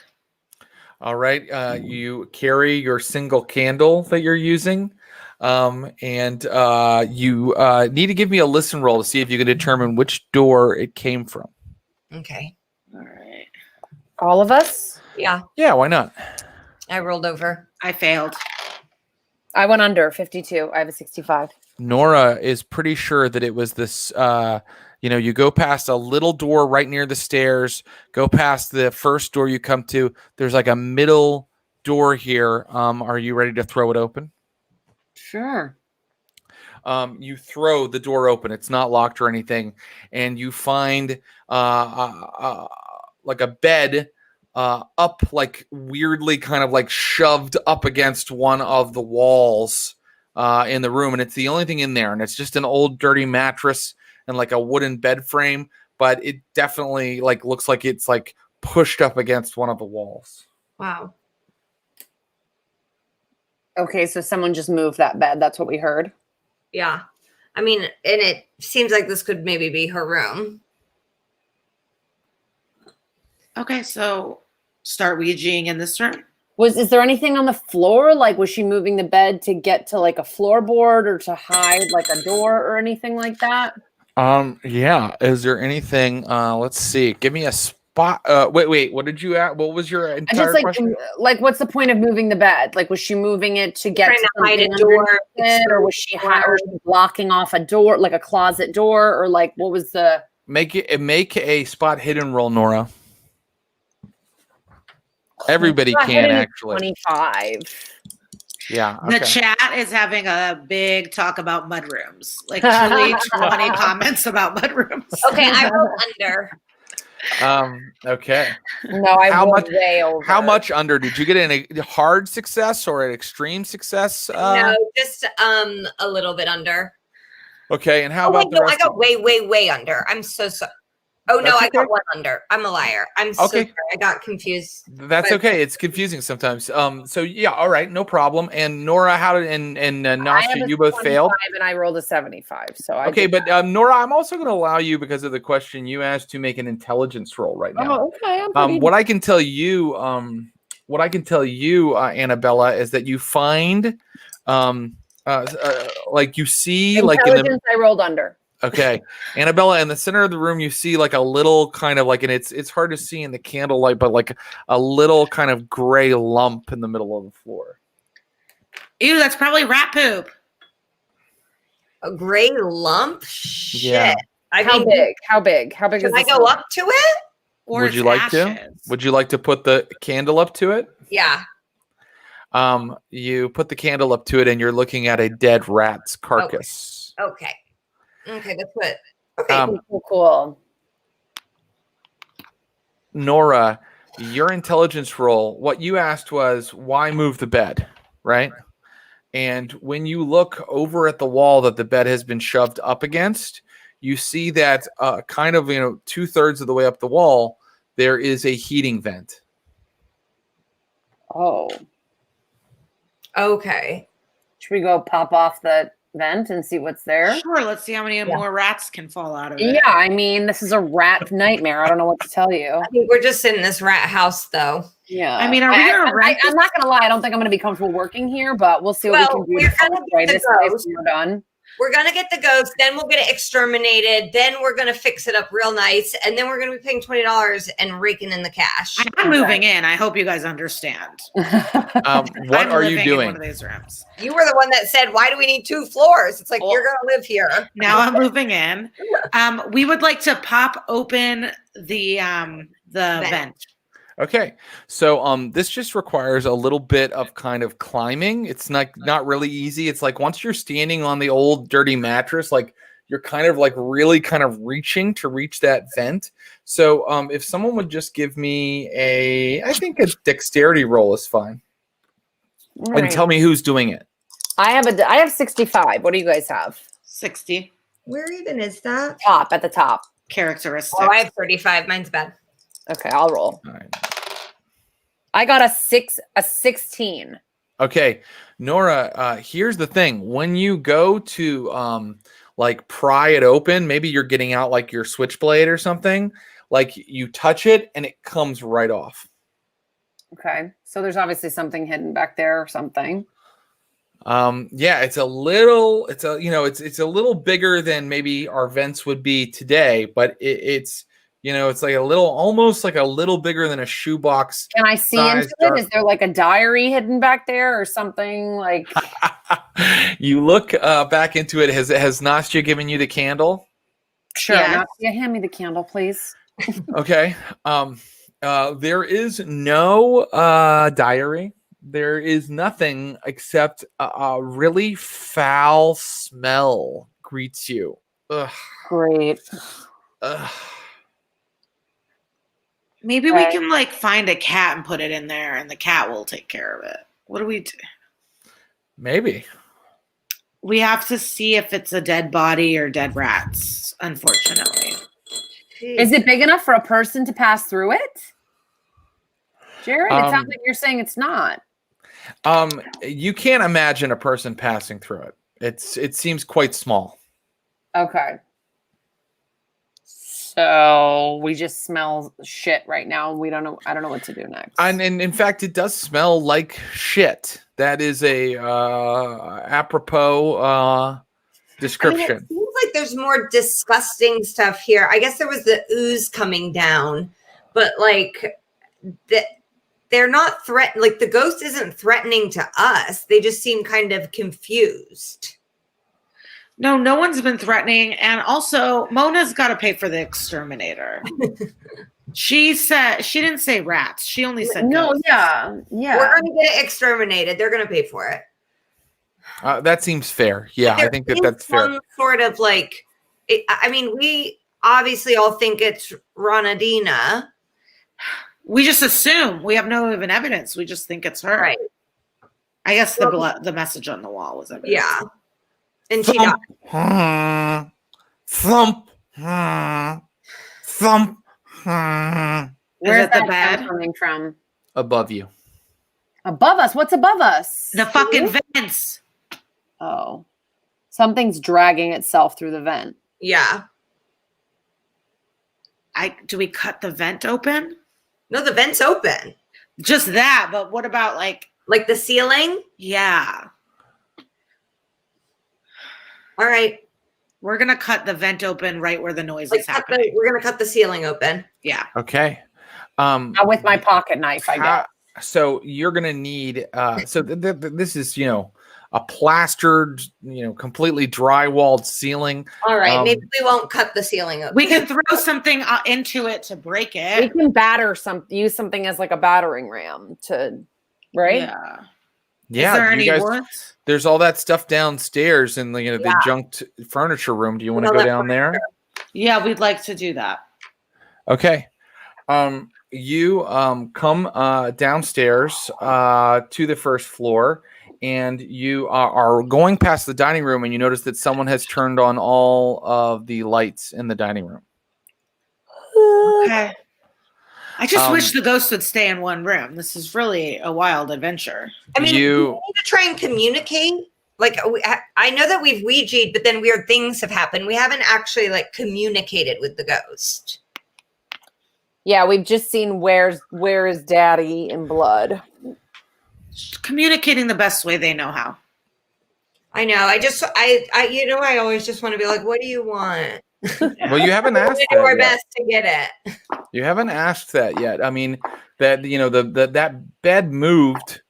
All right. You carry your single candle that you're using. And you need to give me a listen roll to see if you can determine which door it came from. Okay. All right. All of us? Yeah, Yeah, why not? I rolled over. I failed. I went under 52. I have a 65. Nora is pretty sure that it was this. You go past a little door right near the stairs, go past the first door you come to. There's like a middle door here. Are you ready to throw it open? Sure. You throw the door open. It's not locked or anything. And you find like a bed up, like weirdly kind of like shoved up against one of the walls in the room. And it's the only thing in there. And it's just an old dirty mattress and like a wooden bed frame. But it definitely like looks like it's like pushed up against one of the walls. Wow. Okay, so someone just moved that bed. That's what we heard. Yeah. I mean, and it seems like this could maybe be her room. Okay, so start Ouijaing in this room. Is there anything on the floor? Like, was she moving the bed to get to like a floorboard or to hide like a door or anything like that? Yeah. Is there anything? Let's see. Give me a spot. Wait. What did you ask? What was your entire Just question? like, what's the point of moving the bed? Like, was she moving it to get Trying to to hide a something door, underneath it, or was she blocking off a door, like a closet door, or like what was the? Make a spot hidden roll, Nora. Everybody Spot can hidden is actually. 25. Yeah. The Okay. chat is having a big talk about mudrooms. Like truly 20 comments about mudrooms. Okay, I rolled under. Okay. No, I How rolled much- way over. How much under? Did you get a hard success or an extreme success? No, just a little bit under. Okay. And how Oh, about wait, the no, rest? I got way under. I'm so sorry. Oh, no, That's I got okay. one under. I'm a liar. I'm so Okay. sorry. I got confused. That's But- okay. It's confusing sometimes. So yeah, all right, no problem. And Nora, how did and I Nastja, have a you both 25 failed. and I rolled a 75. So I Okay, did but Nora, I'm also going to allow you because of the question you asked to make an intelligence roll right that. now. Oh, okay. I'm pretty. What I can tell you, Annabella, is that you find, like you see, like in the Intelligence, I rolled under. okay, Annabella, in the center of the room, you see like a little kind of like, and it's hard to see in the candlelight, but like a little kind of gray lump in the middle of the floor. Ew, that's probably rat poop. A gray lump? Shit. Yeah. How big? How big? How big Can is I this? go up to it? Or Would it's you like to? ashes. Would you like to put the candle up to it? Yeah. You put the candle up to it, and you're looking at a dead rat's carcass. Okay. Okay, that's good. Okay. Cool. Nora, your intelligence roll, what you asked was, why move the bed, right? And when you look over at the wall that the bed has been shoved up against, you see that kind of, 2/3 of the way up the wall, there is a heating vent. Oh. Okay. Should we go pop off the vent and see what's there? Sure, let's see how many more rats can fall out of it. Yeah, I mean, this is a rat nightmare. I don't know what to tell you. I think we're just in this rat house, though. Yeah. I mean, are we gonna rent I'm not gonna lie. I don't think I'm gonna be comfortable working here, but we'll see what Well, we can do we're to gonna destroy get this the place ghost. when we're done. We're going to get the ghost, then we'll get it exterminated, then we're going to fix it up real nice, and then we're going to be paying $20 and raking in the cash. I'm moving in. I hope you guys understand. What I'm are you living in doing? one of these rooms. You were the one that said, why do we need 2 floors? It's like, Well- you're going to live here. Now I'm moving in. We would like to pop open the vent. Okay, so this just requires a little bit of kind of climbing. It's not really easy. It's like once you're standing on the old dirty mattress, like you're kind of like really kind of reaching to reach that vent. So if someone would just give me I think a dexterity roll is fine, and tell me who's doing it. I have 65. What do you guys have? 60 Where even is that? Top at the top. characteristics. Oh, I have 35. Mine's bad. Okay, I'll roll. All right. I got a 16. Okay, Nora, here's the thing. When you go to like pry it open, maybe you're getting out like your switchblade or something, like you touch it and it comes right off. Okay, so there's obviously something hidden back there or something. Yeah, it's a little bigger than maybe our vents would be today, but it's like almost like a little bigger than a shoebox. Can I see into it? Is there like a diary hidden back there or something like? You look back into it. Has Nastja given you the candle? Sure. Yeah. Nastja, hand me the candle, please. Okay. There is no diary. There is nothing except a really foul smell greets you. Ugh. Great. Ugh. Maybe we Okay. can like find a cat and put it in there and the cat will take care of it. What do we do? Maybe. We have to see if it's a dead body or dead rats, unfortunately. Is it big enough for a person to pass through it? Jared, it sounds Um, like you're saying it's not. You can't imagine a person passing through it. It seems quite small. Okay. So we just smell shit right now. We don't know. I don't know what to do next. And in fact, it does smell like shit. That is a apropos description. it seems like there's more disgusting stuff here. I guess there was the ooze coming down, but like they're not like the ghost isn't threatening to us. They just seem kind of confused. No one's been threatening. And also, Mona's got to pay for the exterminator. She said she didn't say rats. She only said No, ghosts. yeah. We're going to get it exterminated. They're going to pay for it. That seems fair. Yeah, I think that's fair. Some sort of like, I mean, we obviously all think it's Ronadina. We just assume. We have no even evidence. We just think it's her. Right. I guess the message on the wall was evidence. Yeah. And she died. Thump. Thump. Where's it the that bed? sound coming from? Above you. Above us? What's above us? The fucking vents. Oh. Something's dragging itself through the vent. Yeah. Do we cut the vent open? No, the vent's open. Just that, but what about like the ceiling? Yeah. All right. We're gonna cut the vent open right where the noise is happening. We're gonna cut the ceiling open. Yeah. Okay. Not with my pocket knife, I guess. So you're gonna need. So this is a plastered, completely drywalled ceiling. All right, maybe we won't cut the ceiling open. We can throw something into it to break it. We can use something as like a battering ram right? Yeah. Yeah. Is there any woods? There's all that stuff downstairs in the junked furniture room. Do you want to go down there? Yeah, we'd like to do that. Okay. You come downstairs to the first floor, and you are going past the dining room, and you notice that someone has turned on all of the lights in the dining room. Okay. I just wish the ghost would stay in one room. This is really a wild adventure. I mean, we need to try and communicate. Like, I know that we've Ouija'd, but then weird things have happened. We haven't actually communicated with the ghost. Yeah, we've just seen where is Daddy in blood. Communicating the best way they know how. I know. I always just want to be like, what do you want? Well, you haven't asked We do our that yet. best to get it. You haven't asked that yet. I mean, that that bed moved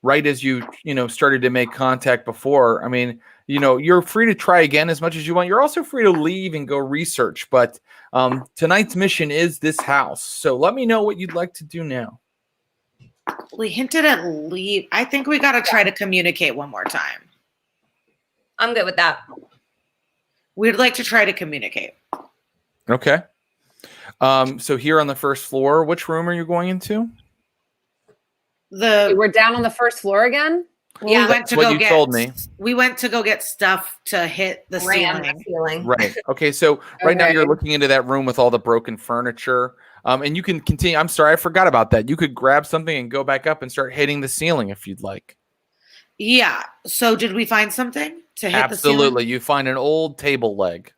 right as you started to make contact before. I mean, you're free to try again as much as you want. You're also free to leave and go research. But tonight's mission is this house. So let me know what you'd like to do now. We hinted at leave. I think we got to try to communicate one more time. I'm good with that. We'd like to try to communicate. Okay. So here on the first floor, which room are you going into? We're down on the first floor again? Yeah, we went to what you told me. We went to go get stuff to hit the ceiling. Right. Okay. So right now you're looking into that room with all the broken furniture. And you can continue. I'm sorry, I forgot about that. You could grab something and go back up and start hitting the ceiling if you'd like. Yeah. So did we find something to hit the ceiling? Absolutely. You find an old table leg.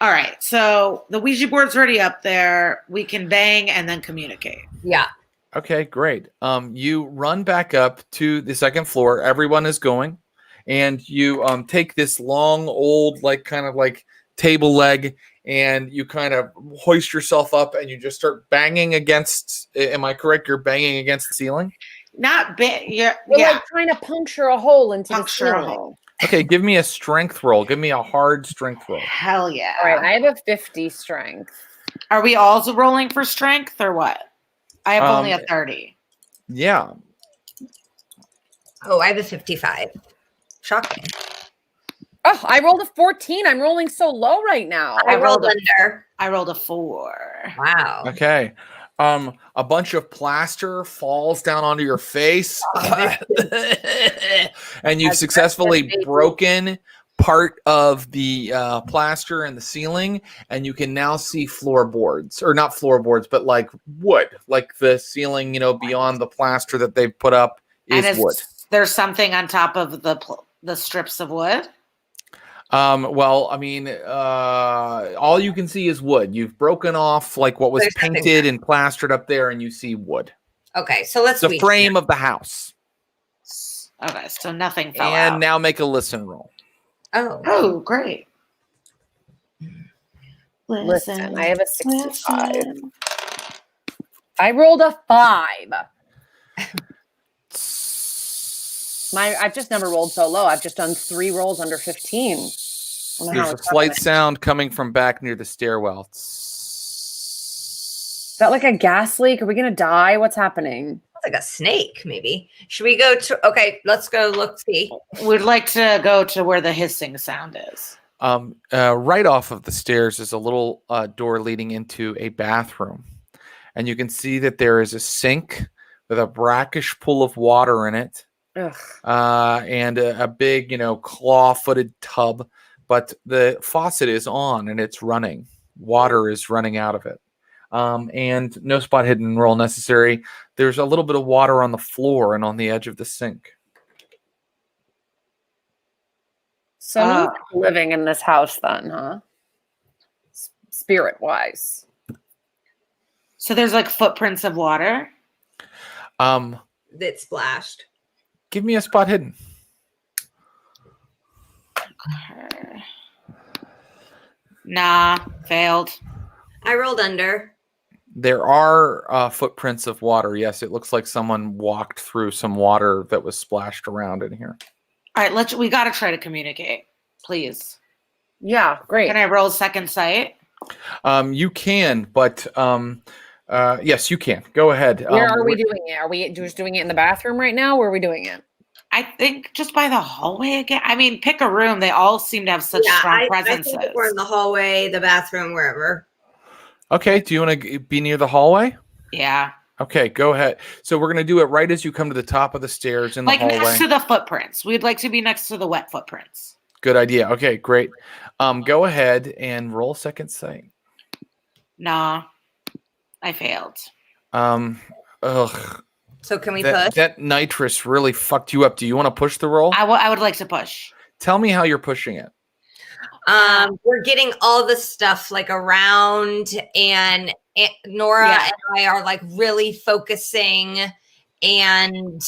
All right. So the Ouija board's already up there. We can bang and then communicate. Yeah. Okay, great. You run back up to the second floor. Everyone is going. And you take this long, old, kind of table leg, and you kind of hoist yourself up and you just start banging against. Am I correct? You're banging against the ceiling? Not big. We're trying to puncture a hole into the ceiling. hole. Okay, give me a strength roll. Give me a hard strength roll. Hell yeah. All right, I have a 50 strength. Are we also rolling for strength or what? I have only a 30. Yeah. Oh, I have a 55. Shocking. Oh, I rolled a 14. I'm rolling so low right now. I rolled under. I rolled a 4. Wow. Okay. A bunch of plaster falls down onto your face, and you've successfully broken part of the plaster in the ceiling, and you can now see floorboards, or not floorboards, but wood, the ceiling, beyond the plaster that they've put up is wood. There's something on top of the strips of wood. Well, I mean, all you can see is wood. You've broken off what was painted and plastered up there, and you see wood. Okay, so let's the frame of the house. Okay, so nothing fell out. And now make a listen roll. Oh, great. Listen, I have a 65. I rolled a 5. I've just never rolled so low. I've just done 3 rolls under 15. There's a slight sound coming from back near the stairwell. Is that like a gas leak? Are we going to die? What's happening? Like a snake, maybe. Should we go to? Okay, let's go look. See. We'd like to go to where the hissing sound is. Right off of the stairs is a little door leading into a bathroom, and you can see that there is a sink with a brackish pool of water in it, and a big, claw-footed tub. But the faucet is on and it's running. Water is running out of it. And no spot hidden roll necessary. There's a little bit of water on the floor and on the edge of the sink. So living in this house then, huh? Spirit-wise. So there's like footprints of water? That splashed. Give me a spot hidden. Okay. Nah, failed. I rolled under. There are footprints of water. Yes, it looks like someone walked through some water that was splashed around in here. All right, we got to try to communicate, please. Yeah, great. Can I roll second sight? You can, but yes, you can. Go ahead. Where are we doing it? Are we just doing it in the bathroom right now? Where are we doing it? I think just by the hallway again. I mean, pick a room. They all seem to have such strong presences. I think we're in the hallway, the bathroom, wherever. Okay. Do you want to be near the hallway? Yeah. Okay, go ahead. So we're going to do it right as you come to the top of the stairs in the hallway. Next to the footprints. We'd like to be next to the wet footprints. Good idea. Okay, great. Go ahead and roll second sight. Nah, I failed. Ugh. So can we push? That nitrous really fucked you up. Do you want to push the roll? I would like to push. Tell me how you're pushing it. We're getting all the stuff like around, and Nora and I are like really focusing. And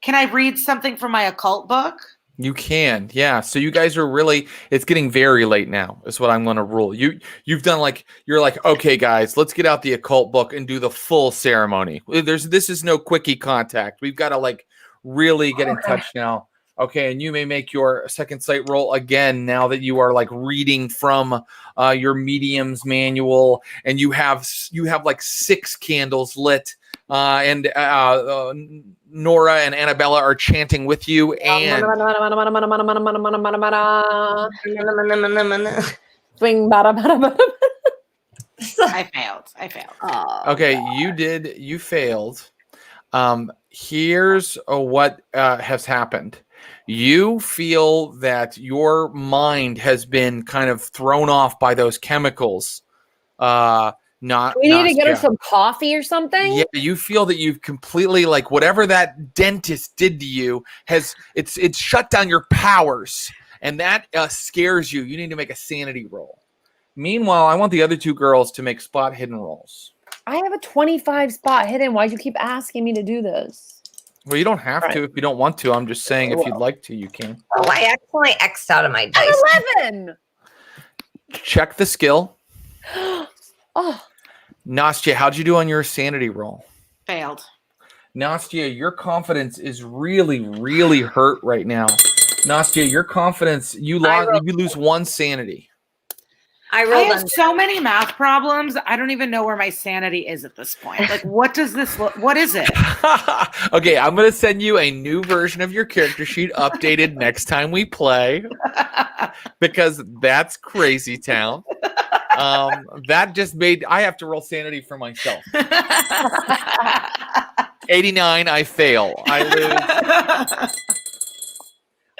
can I read something from my occult book? You can, yeah. So you guys are really, it's getting very late now, is what I'm going to rule. You've done you're like, okay, guys, let's get out the occult book and do the full ceremony. This is no quickie contact. We've got to really get in touch now. Okay, and you may make your second sight roll again now that you are reading from your medium's manual, and you have 6 candles lit, and Nora and Annabella are chanting with you, and I failed. Okay, you failed. Here's what has happened. You feel that your mind has been kind of thrown off by those chemicals. We need to get her some coffee or something. Yeah, you feel that you've completely whatever that dentist did to you it's shut down your powers, and that scares you. You need to make a sanity roll. Meanwhile, I want the other 2 girls to make spot hidden rolls. I have a 25 spot hidden. Why'd you keep asking me to do this? Well, you don't have to if you don't want to. I'm just saying if you'd like to, you can. Oh, I accidentally X'd out of my dice. 11. Check the skill. Oh. Nastja, how'd you do on your sanity roll? Failed. Nastja, your confidence is really, really hurt right now. Nastja, your confidence, you lose 1 sanity. I have so many math problems. I don't even know where my sanity is at this point. What does this look? What is it? Okay, I'm going to send you a new version of your character sheet updated next time we play, because that's crazy town. That just made, I have to roll sanity for myself. 89, I fail. I lose.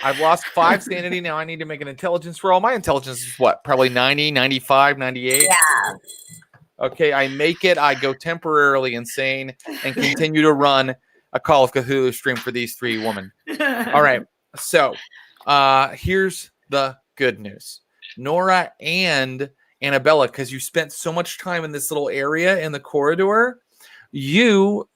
I've lost 5 sanity. Now I need to make an intelligence roll. My intelligence is what? Probably 90, 95, 98? Yeah. Okay, I make it. I go temporarily insane and continue to run a Call of Cthulhu stream for these 3 women. All right. So here's the good news. Nora and Annabella, because you spent so much time in this little area in the corridor, you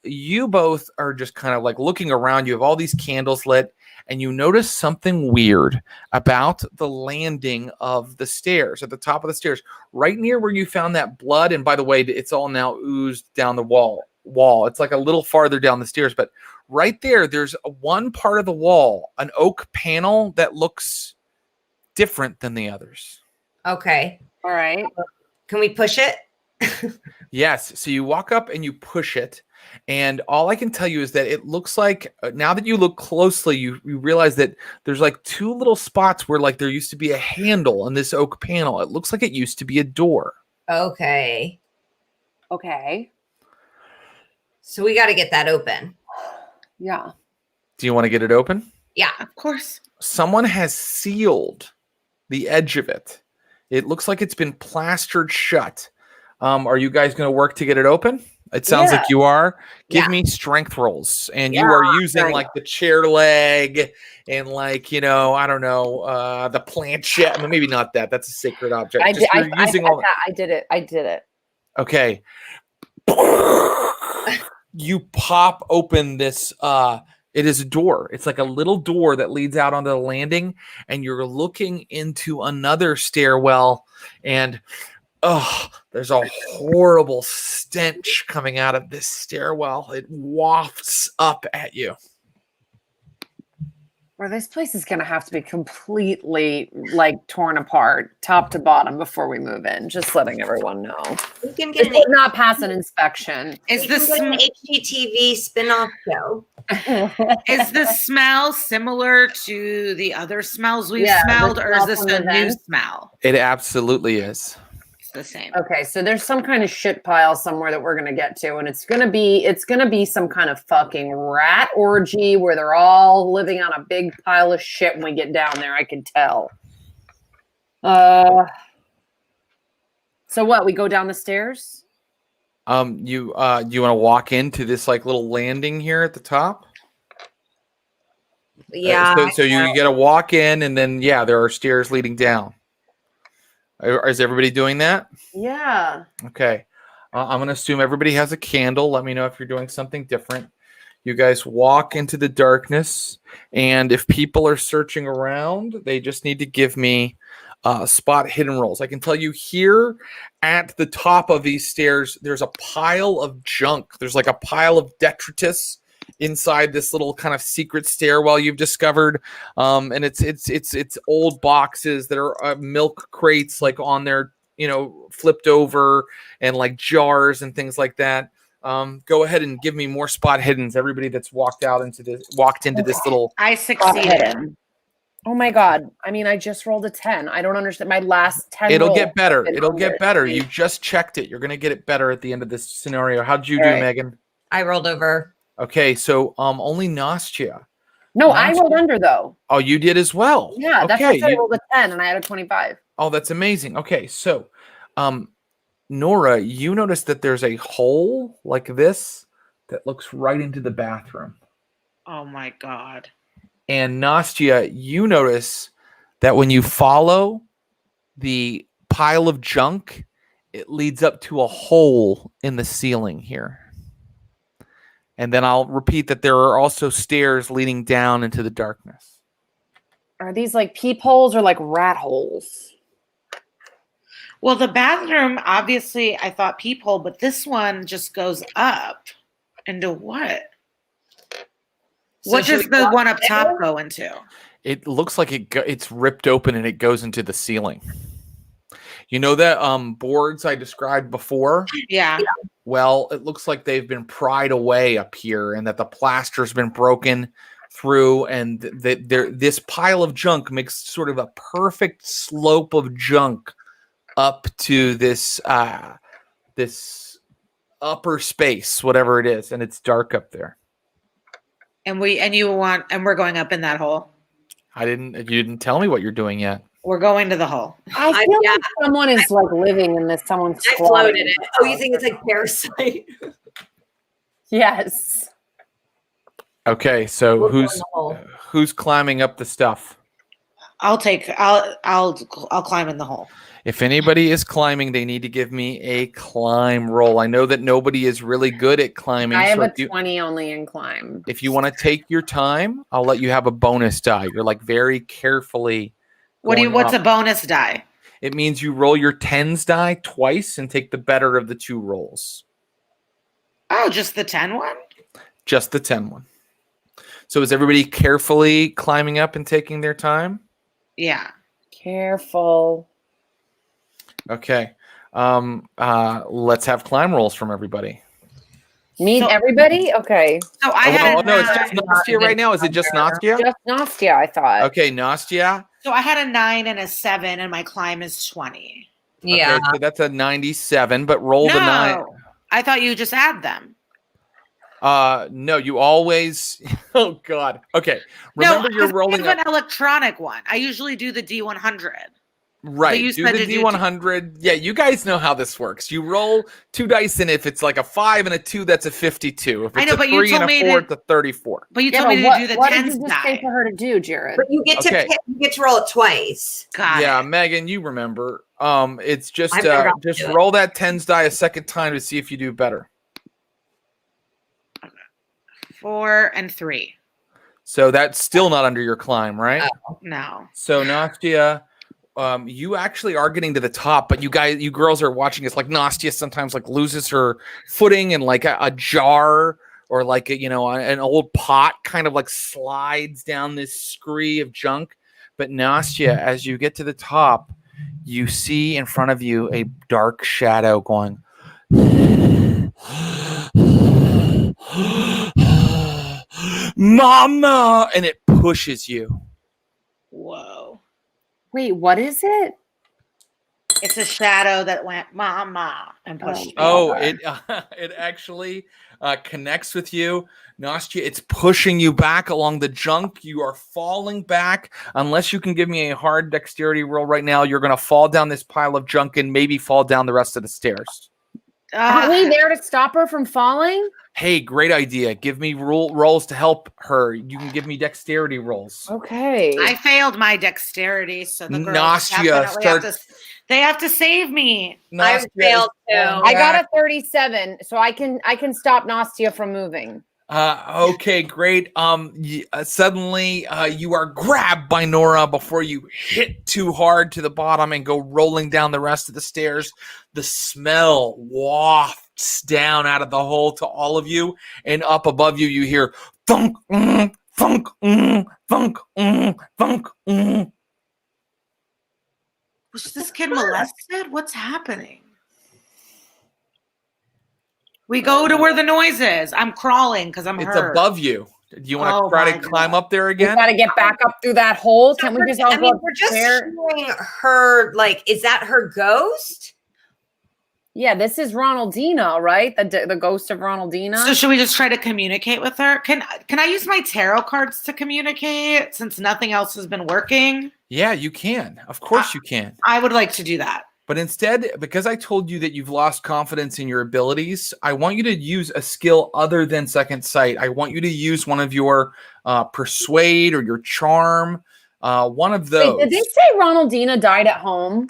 both are just kind of looking around. You have all these candles lit, and you notice something weird about the landing of the stairs, at the top of the stairs, right near where you found that blood. And by the way, it's all now oozed down the wall. wall. It's like a little farther down the stairs, but right there's one part of the wall, an oak panel that looks different than the others. Okay. All right. Can we push it? Yes. So you walk up and you push it. And all I can tell you is that it looks like, now that you look closely, you realize that there's like two little spots where like there used to be a handle on this oak panel. It looks like it used to be a door. Okay. Okay. So we got to get that open. Yeah. Do you want to get it open? Yeah. Of course. Someone has sealed the edge of it. It looks like it's been plastered shut. Are you guys going to work to get it open? It sounds like you are. Give me strength rolls. And you are using like the chair leg and like, you know, I don't know, the planchette. Well, maybe not that. That's a sacred object. I did it. Okay. You pop open this. It is a door. It's like a little door that leads out onto the landing, and you're looking into another stairwell, and there's a horrible stench coming out of this stairwell. It wafts up at you. Well, this place is going to have to be completely like torn apart, top to bottom, before we move in. Just letting everyone know. We can get It would not pass an inspection. Is this an HGTV spin-off show? Is the smell similar to the other smells we've smelled, or is this a new smell? It absolutely is. It's the same. Okay, so there's some kind of shit pile somewhere that we're gonna get to, and it's gonna be some kind of fucking rat orgy where they're all living on a big pile of shit when we get down there. I can tell. So what? We go down the stairs? You want to walk into this like little landing here at the top? Yeah. So you got to walk in, and then there are stairs leading down. Is everybody doing that? Yeah. Okay. I'm going to assume everybody has a candle. Let me know if you're doing something different. You guys walk into the darkness, and if people are searching around, they just need to give me spot hidden rolls. I can tell you here at the top of these stairs, there's a pile of junk. There's like a pile of detritus inside this little kind of secret stairwell you've discovered, and it's old boxes that are milk crates like on there, you know, flipped over, and like jars and things like that. Go ahead and give me more spot hiddens. Everybody that's walked into this little. I succeeded. Oh my God. I mean, I just rolled a 10. I don't understand. My last 10. It'll get better. It'll get better. You just checked it. You're going to get it better at the end of this scenario. How did you do, Megan? I rolled over. Okay, so only Nastja. No, I rolled under though. Oh, you did as well. Yeah, that's why I rolled a 10 and I had a 25. Oh, that's amazing. Okay, so Nora, you notice that there's a hole like this that looks right into the bathroom. Oh my God. And Nastja, you notice that when you follow the pile of junk, it leads up to a hole in the ceiling here. And then I'll repeat that there are also stairs leading down into the darkness. Are these like peepholes or like rat holes? Well, the bathroom, obviously, I thought peephole, but this one just goes up into what? So what does the one up top go into? It looks like it's ripped open and it goes into the ceiling. You know that boards I described before? Yeah. Well, it looks like they've been pried away up here, and that the plaster's been broken through, and this pile of junk makes sort of a perfect slope of junk up to this this upper space, whatever it is, and it's dark up there. And we're going up in that hole. You didn't tell me what you're doing yet. We're going to the hole. I feel like someone is like living in this. Someone's I floated it. Oh, you think it's like Parasite? Yes. Okay, so who's climbing up the stuff? I'll climb in the hole. If anybody is climbing, they need to give me a climb roll. I know that nobody is really good at climbing. I have a 20 only in climb. If you want to take your time, I'll let you have a bonus die. You're like very carefully. What's a bonus die? It means you roll your tens die twice and take the better of the two rolls. Oh, just the 10 one? Just the 10 one. So is everybody carefully climbing up and taking their time? Yeah. Careful. Okay. Let's have climb rolls from everybody. Everybody? Okay. So I had no, it's just Nastja right now. Is it just Nastja? Just Nastja, I thought. Okay, Nastja. So I had a 9 and a 7, and my climb is 20. Yeah. Okay, so that's a 97, but roll the 9. I thought you just add them. No, you always. Oh God. Okay, remember you're rolling an electronic one. I usually do the D100. Right. Do the D100. Yeah, you guys know how this works. You roll 2 dice, and if it's like a 5 and a 2, that's a 52. If it's a 3 and a 4, it's a 34. But you told me to do the 10s. What did you just say for her to do, Jared? But you get to roll it twice. Yeah, Megan, you remember. It's just roll that 10s die a second time to see if you do better. 4 and 3. So that's still not under your climb, right? No. So Nastja, you actually are getting to the top, but you girls are watching us. Like Nastja sometimes like loses her footing, and like a jar or like an old pot kind of like slides down this scree of junk. But Nastja, as you get to the top, you see in front of you a dark shadow going. Mama, and it pushes you. Whoa. Wait, what is it? It's a shadow that went mama and pushed me. It actually connects with you. Nastja, it's pushing you back along the junk. You are falling back. Unless you can give me a hard dexterity roll right now, you're going to fall down this pile of junk and maybe fall down the rest of the stairs. Are we there to stop her from falling? Hey, great idea. Give me rolls to help her. You can give me dexterity rolls. Okay. I failed my dexterity, so the girls Nastja they have to save me. I failed too. I got a 37, so I can stop Nastja from moving. Okay, great. Suddenly, you are grabbed by Nora before you hit too hard to the bottom and go rolling down the rest of the stairs. The smell wafts down out of the hole to all of you, and up above you, you hear thunk, thunk, thunk, thunk. Was this kid molested? What's happening? We go to where the noise is. I'm crawling because I'm hurt. It's above you. Do you want to try to climb up there again? We got to get back up through that hole. Can't we just all go up we're just there? showing her, like, is that her ghost? Yeah, this is Ronaldina, right? The ghost of Ronaldina. So should we just try to communicate with her? Can I use my tarot cards to communicate since nothing else has been working? Yeah, you can. Of course you can. I would like to do that. But instead, because I told you that you've lost confidence in your abilities, I want you to use a skill other than Second Sight. I want you to use one of your Persuade or your Charm, one of those. Wait, did they say Ronaldina died at home?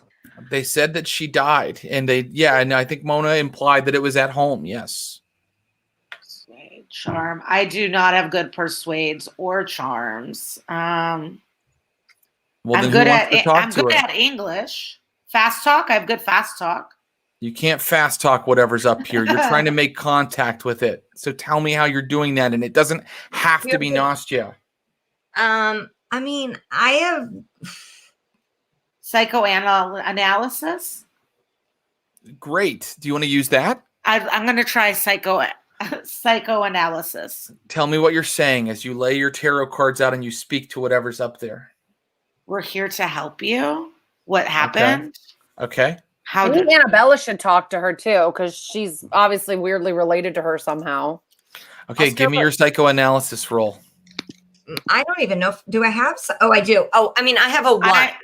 They said that she died, and and I think Mona implied that it was at home. Yes. Persuade, Charm. I do not have good persuades or charms. Well, I'm good at English. Fast talk. I have good fast talk. You can't fast talk whatever's up here. You're trying to make contact with it. So tell me how you're doing that, and it doesn't have to be Nastja. I mean, I have psychoanalysis. Great. Do you want to use that? I'm going to try psychoanalysis. Tell me what you're saying as you lay your tarot cards out and you speak to whatever's up there. We're here to help you. What happened? Okay. I think Annabella should talk to her too, because she's obviously weirdly related to her somehow. Okay, give me your psychoanalysis roll. I don't even know. Do I have? I do. Oh, I mean, I have a 1. I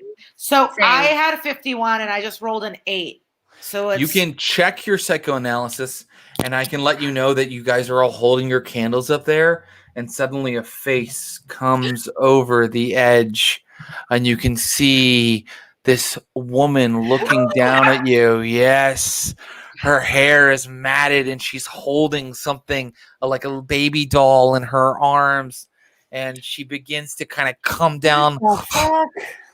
had a 51 and I just rolled an 8. So you can check your psychoanalysis, and I can let you know that you guys are all holding your candles up there, and suddenly a face comes over the edge, and you can see this woman looking down at you. Yes. Her hair is matted and she's holding something like a baby doll in her arms. And she begins to kind of come down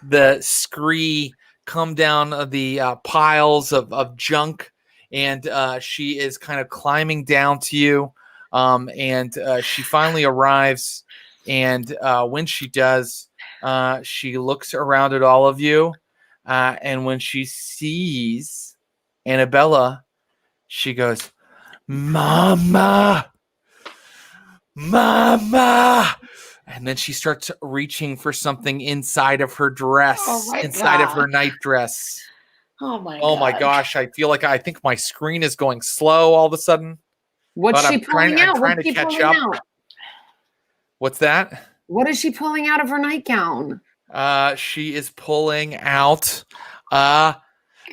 the scree, come down the piles of junk. and she is kind of climbing down to you. And she finally arrives, and when she does, she looks around at all of you, and when she sees Annabella, she goes, "Mama, Mama!" And then she starts reaching for something inside of her dress, inside of her night dress. Oh my gosh! I think my screen is going slow all of a sudden. What's she pulling out? I'm trying to catch up. What's that? What is she pulling out of her nightgown? She is pulling out a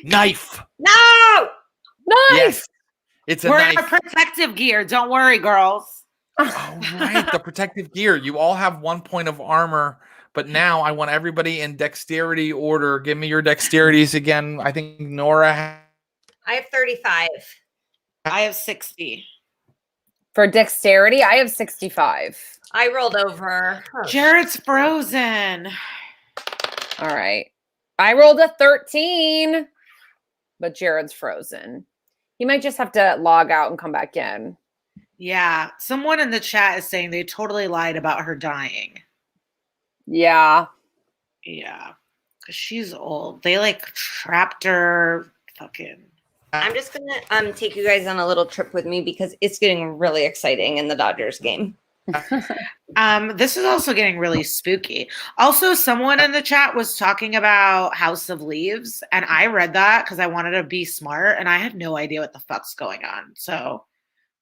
knife. No! Knife! Yes, it's a We're knife. in our protective gear. Don't worry, girls. Oh, right, the protective gear. You all have 1 point of armor, but now I want everybody in dexterity order. Give me your dexterities again. I think Nora. I have 35. I have 60. For dexterity, I have 65. I rolled over. Jared's frozen. All right. I rolled a 13, but Jared's frozen. He might just have to log out and come back in. Yeah. Someone in the chat is saying they totally lied about her dying. Yeah. Yeah. Because she's old. They like trapped her fucking. I'm just gonna take you guys on a little trip with me because it's getting really exciting in the Dodgers game. This is also getting really spooky. Also, someone in the chat was talking about House of Leaves, and I read that because I wanted to be smart, and I had no idea what the fuck's going on. So,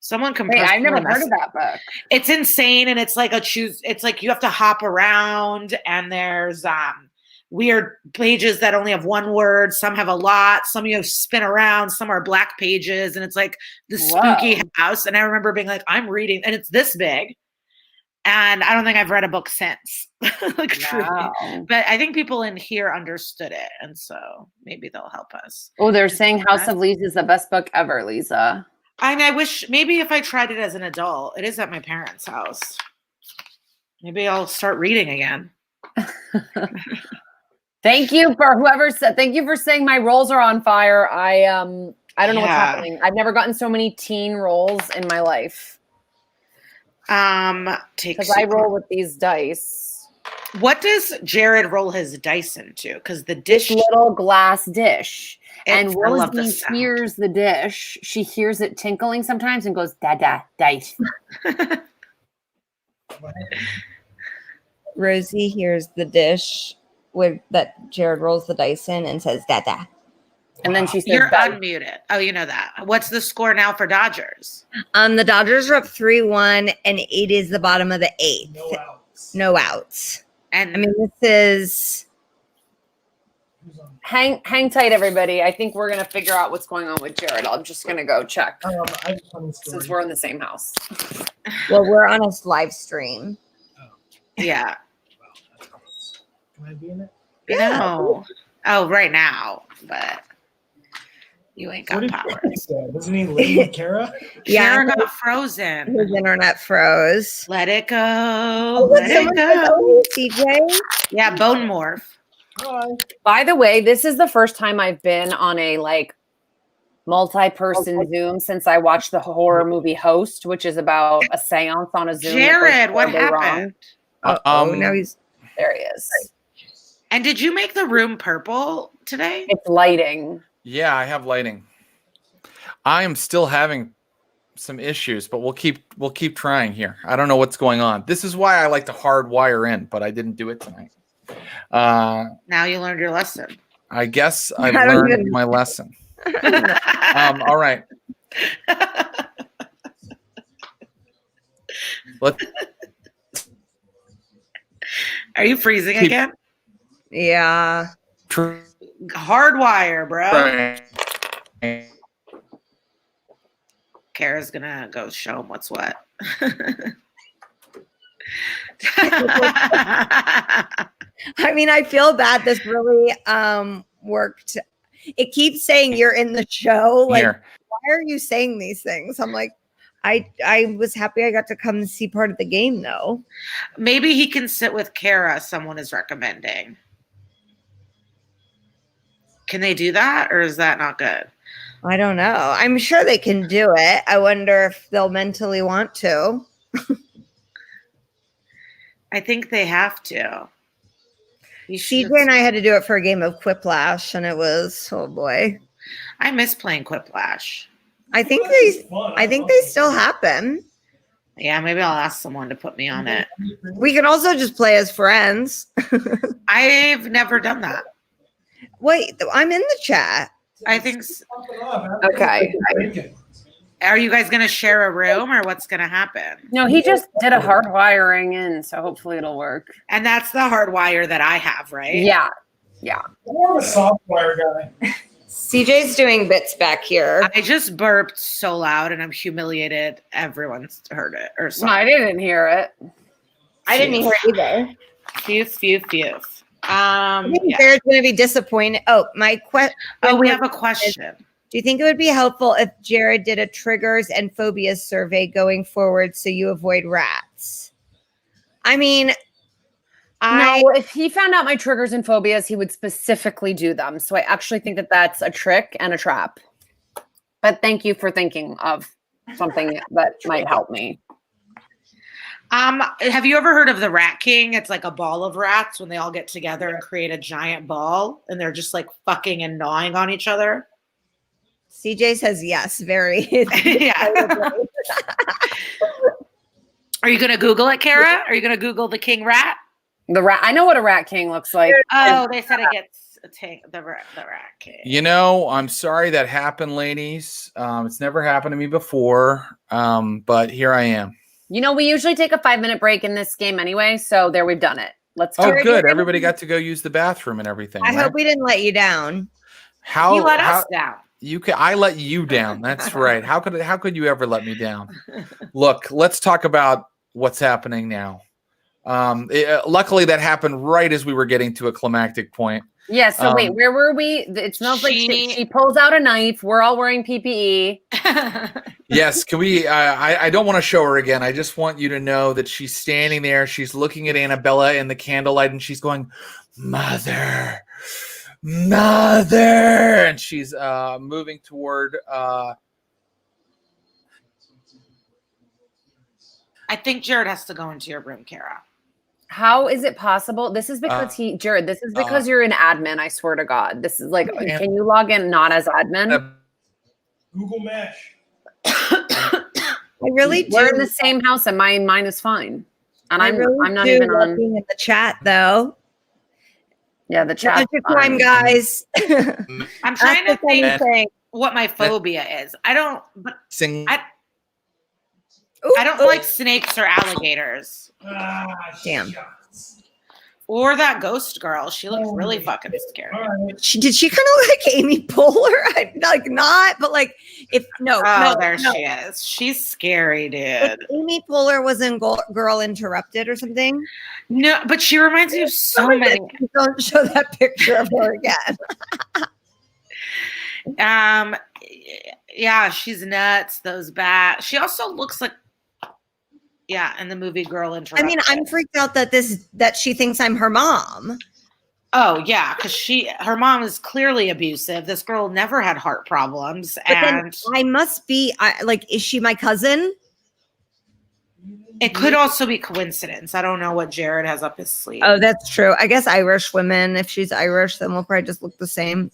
someone can. Wait, I've never heard of that book. It's insane, and it's like it's like you have to hop around, and there's weird pages that only have one word. Some have a lot. Some you spin around. Some are black pages, and it's like the spooky house. And I remember being like, I'm reading, and it's this big. And I don't think I've read a book since, like truly. But I think people in here understood it, and so maybe they'll help us. Oh, they're saying House of Leaves is the best book ever, Lisa. I wish maybe if I tried it as an adult, it is at my parents' house. Maybe I'll start reading again. Thank you for whoever said. Thank you for saying my rolls are on fire. I don't know what's happening. I've never gotten so many teen rolls in my life. Because I roll with these dice. What does Jared roll his dice into? Because the dish, little glass dish, and I love Rosie this sound. hears the dish. She hears it tinkling sometimes and goes, "Dada, dice." Rosie hears the dish that Jared rolls the dice in and says, "Dada." And then she says, "You're unmuted." Oh, you know that. What's the score now for Dodgers? The Dodgers are up 3-1, and it is the bottom of the 8th. No outs. And I mean, this is. Hang tight, everybody. I think we're gonna figure out what's going on with Jared. I'm just gonna go check since we're in the same house. Well, we're on a live stream. yeah. Can I be in it? No. Oh, right now, but you ain't got power. Wasn't he living with Kara? Kara got frozen. His internet froze. Let it go. Let it go. Oh, CJ. Yeah, bone morph. Hi. By the way, this is the first time I've been on a multi-person Zoom since I watched the horror movie Host, which is about a seance on a Zoom. Jared, what happened? Now he's there. He is. And did you make the room purple today? It's lighting. Yeah, I have lighting. I am still having some issues, but we'll keep trying here. I don't know what's going on. This is why I like to hardwire in, but I didn't do it tonight. Now you learned your lesson. I guess I've learned my lesson. All right. Are you freezing again? Yeah. Hardwire, bro. Kara's gonna go show him what's what. I mean, I feel bad. This really worked. It keeps saying you're in the show. Like, why are you saying these things? I'm like, I was happy I got to come and see part of the game, though. Maybe he can sit with Kara, someone is recommending. Can they do that, or is that not good? I don't know. I'm sure they can do it. I wonder if they'll mentally want to. I think they have to. CJ and I had to do it for a game of Quiplash, and it was, oh boy. I miss playing Quiplash. I think they still happen. Yeah, maybe I'll ask someone to put me on it. We can also just play as friends. I've never done that. Wait, I'm in the chat. I think. Okay. Are you guys going to share a room or what's going to happen? No, he just did a hard wiring in, so hopefully it'll work. And that's the hard wire that I have, right? Yeah. I'm more of a software guy. CJ's doing bits back here. I just burped so loud and I'm humiliated. Everyone's heard it or No, something. I didn't hear it. I didn't hear it either. Phew. I think Jared's going to be disappointed. Oh, my question. Oh, we have a question. Do you think it would be helpful if Jared did a triggers and phobias survey going forward so you avoid rats? I mean, No, if he found out my triggers and phobias, he would specifically do them. So I actually think that that's a trick and a trap. But thank you for thinking of something that might help me. Have you ever heard of the Rat King? It's like a ball of rats when they all get together and create a giant ball and they're just like fucking and gnawing on each other. CJ says yes, very. Yeah. Are you going to Google it, Kara? Are you going to Google the king rat? The rat. I know what a rat king looks like. Oh, they said it gets the rat king. You know, I'm sorry that happened, ladies. It's never happened to me before, but here I am. You know, we usually take a 5-minute break in this game anyway, so there we've done it. Let's Oh, go. good. Everybody got to go use the bathroom and everything. I right? hope we didn't let you down. How You let us down. I let you down. That's right. How could you ever let me down? Look, let's talk about what's happening now. Luckily that happened right as we were getting to a climactic point. Yeah, so wait, where were we? It smells like she pulls out a knife. We're all wearing PPE. Yes, can we I don't want to show her again. I just want you to know that she's standing there, she's looking at Annabella in the candlelight, and she's going, Mother, and she's moving toward I think Jared has to go into your room, Kara. How is it possible? This is because Jared, this is because you're an admin, I swear to God. This is like, can you log in not as admin? Google Mesh. I really do. We're in the same house and mine is fine. And I'm not do even on looking at the chat though. Yeah, the chat. Time, guys. I'm trying to think what my phobia is. I don't like snakes or alligators. Damn. Or that ghost girl. She looks really fucking scary. Did she kind of like Amy Poehler? Like not, but like if no. She is. She's scary, dude. If Amy Poehler was in Girl Interrupted or something. No, but she reminds me of so many. Don't show that picture of her again. Yeah, she's nuts. Those bats. She also looks like. Yeah, in the movie Girl Interrupted. I mean, I'm freaked out that she thinks I'm her mom. Oh yeah, because her mom is clearly abusive. This girl never had heart problems, But and then I must be is she my cousin? It could also be coincidence. I don't know what Jared has up his sleeve. Oh, that's true. I guess Irish women. If she's Irish, then we'll probably just look the same.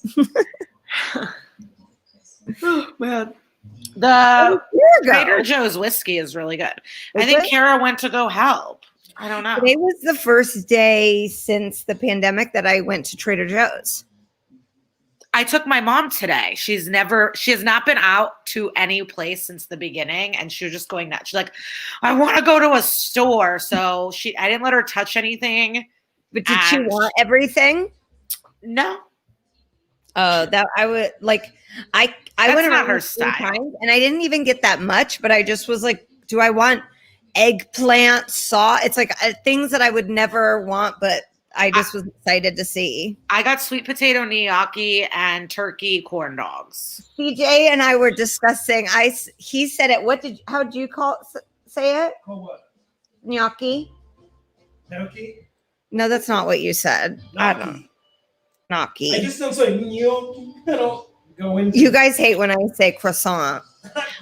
Oh man. The Trader Joe's whiskey is really good. I think Kara went to go help. I don't know. Today was the first day since the pandemic that I went to Trader Joe's. I took my mom today. She has not been out to any place since the beginning, and she was just going nuts. She's like, I want to go to a store. So I didn't let her touch anything. But did she want everything? No. Oh, that I would like. I went around her times, and I didn't even get that much. But I just was like, do I want eggplant sauce? It's like things that I would never want, but I just was excited to see. I got sweet potato gnocchi and turkey corn dogs. CJ and I were discussing. He said it. How did you say it? Oh, what? Gnocchi. Gnocchi? No, that's not what you said. Gnocchi. Gnocchi. I just don't say gnocchi. I don't. go into. You guys hate when I say croissant.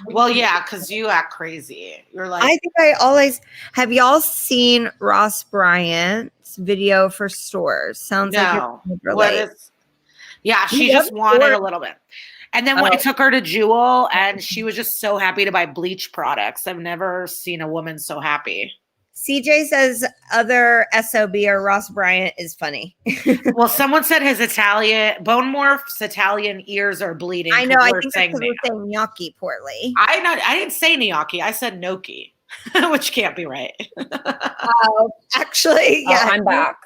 Well, yeah, because you act crazy. You're like, I think I always have. Y'all seen Ross Bryant's video for stores? Sounds like no. you're What late. is? Yeah, she You just love wanted stores. a little bit. And then when I took her to Jewel, and she was just so happy to buy bleach products. I've never seen a woman so happy. CJ says other SOB or Ross Bryant is funny. Well, someone said his Italian bone morph's Italian ears are bleeding. I know. I We're think saying that's because we're saying gnocchi poorly. I didn't say gnocchi. I said gnocchi, which can't be right. Actually, Oh, yeah. I'm back.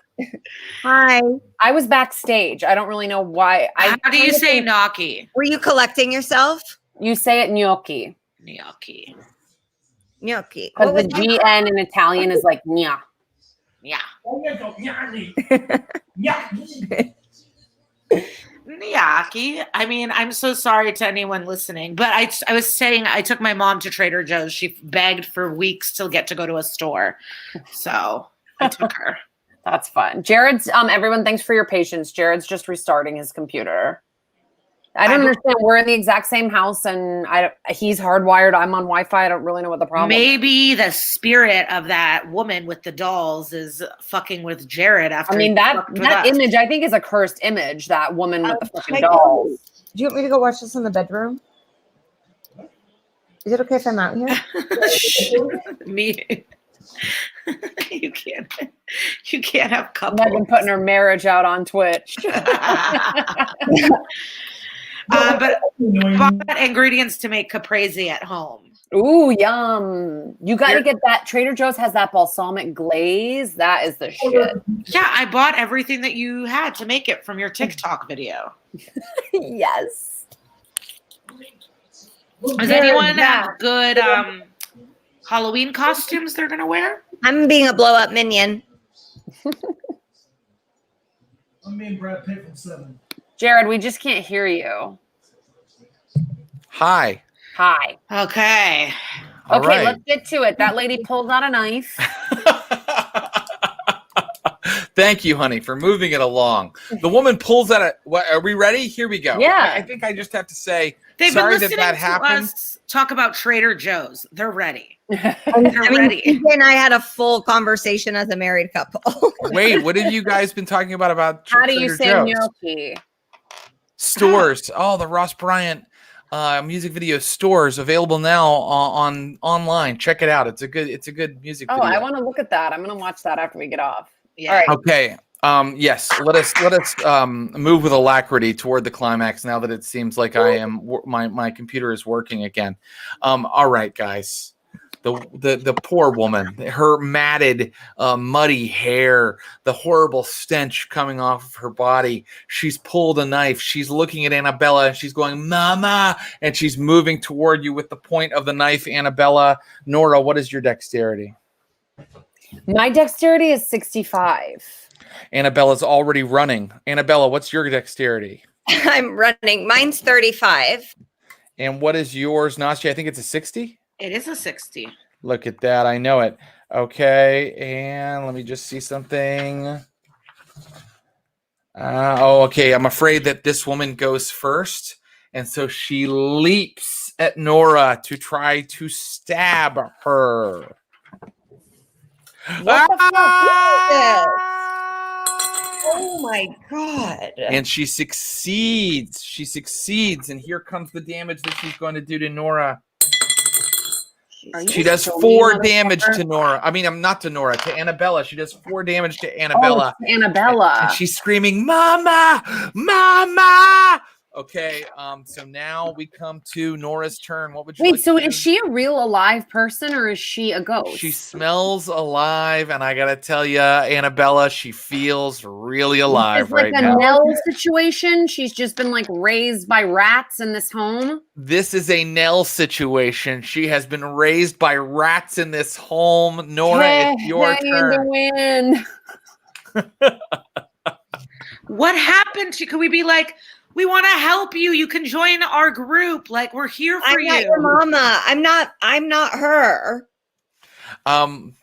Hi. I was backstage. I don't really know why. How do you say gnocchi? Were you collecting yourself? You say it gnocchi. Gnocchi. Gnocchi. Because What the was GN in Italian is like gna. Yeah. Oh, yeah, go, gnocchi. Gnocchi. Gnocchi. I mean, I'm so sorry to anyone listening, but I was saying I took my mom to Trader Joe's. She begged for weeks to get to go to a store. So I took her. That's fun. Jared's everyone, thanks for your patience. Jared's just restarting his computer. I don't understand. We're in the exact same house, and he's hardwired. I'm on Wi-Fi. I don't really know what the problem is. Maybe the spirit of that woman with the dolls is fucking with Jared after. I mean, that image, I think, is a cursed image, that woman with the fucking dolls. Do you want me to go watch this in the bedroom? Is it okay if I'm out here? Me. You can't have couples. Megan putting her marriage out on Twitch. But bought ingredients to make caprese at home. Ooh, yum. You got to get that. Trader Joe's has that balsamic glaze. That is the shit. Yeah, I bought everything that you had to make it from your TikTok video. Yes. Does anyone have good Halloween costumes they're going to wear? I'm being a blow up minion. I'm being Brad Pitt from Seven. Jared, we just can't hear you. Hi. Hi. Okay. All Okay, right. let's get to it. That lady pulls out a knife. Thank you, honey, for moving it along. The woman pulls out a. What, are we ready? Here we go. Yeah. I think I just have to say They've sorry been listening that to happened. us talk about Trader Joe's. They're ready. I They're mean, ready. CJ and I had a full conversation as a married couple. Wait, what have you guys been talking about? How do you Trader say Joe's? gnocchi? Stores. Oh, the Ross Bryant music video stores available now on online. Check it out. It's a good music Oh, video. I want to look at that. I'm going to watch that after we get off. Yeah. All right. Okay. Yes. Let us move with alacrity toward the climax now that it seems like my computer is working again. All right, guys. The poor woman, her matted, muddy hair, the horrible stench coming off of her body. She's pulled a knife. She's looking at Annabella and she's going, "Mama," and she's moving toward you with the point of the knife. Annabella, Nora, what is your dexterity? My dexterity is 65. Annabella's already running. Annabella, what's your dexterity? I'm running. Mine's 35. And what is yours, Nastja? I think it's a 60. It is a 60. Look at that. I know it. Okay. And let me just see something. Okay. I'm afraid that this woman goes first. And so she leaps at Nora to try to stab her. What the fuck is this? Oh my God. And she succeeds. She succeeds. And here comes the damage that she's going to do to Nora. She does 4 damage to Nora. I mean, I'm not to Nora, to Annabella. She does 4 damage to Annabella. Oh, Annabella. And she's screaming, "Mama! Mama!" Okay, so now we come to Nora's turn. What would you Wait, like so to do? is she a real alive person or is she a ghost? She smells alive, and I gotta tell you, Annabella, she feels really alive It's like right a now. Nell situation. She's just been like raised by rats in this home. This is a Nell situation. She has been raised by rats in this home. Nora, it's your turn. The wind. What happened to? Could we be like, we want to help you. You can join our group. Like, we're here for I'm you. not your mama. I'm not her.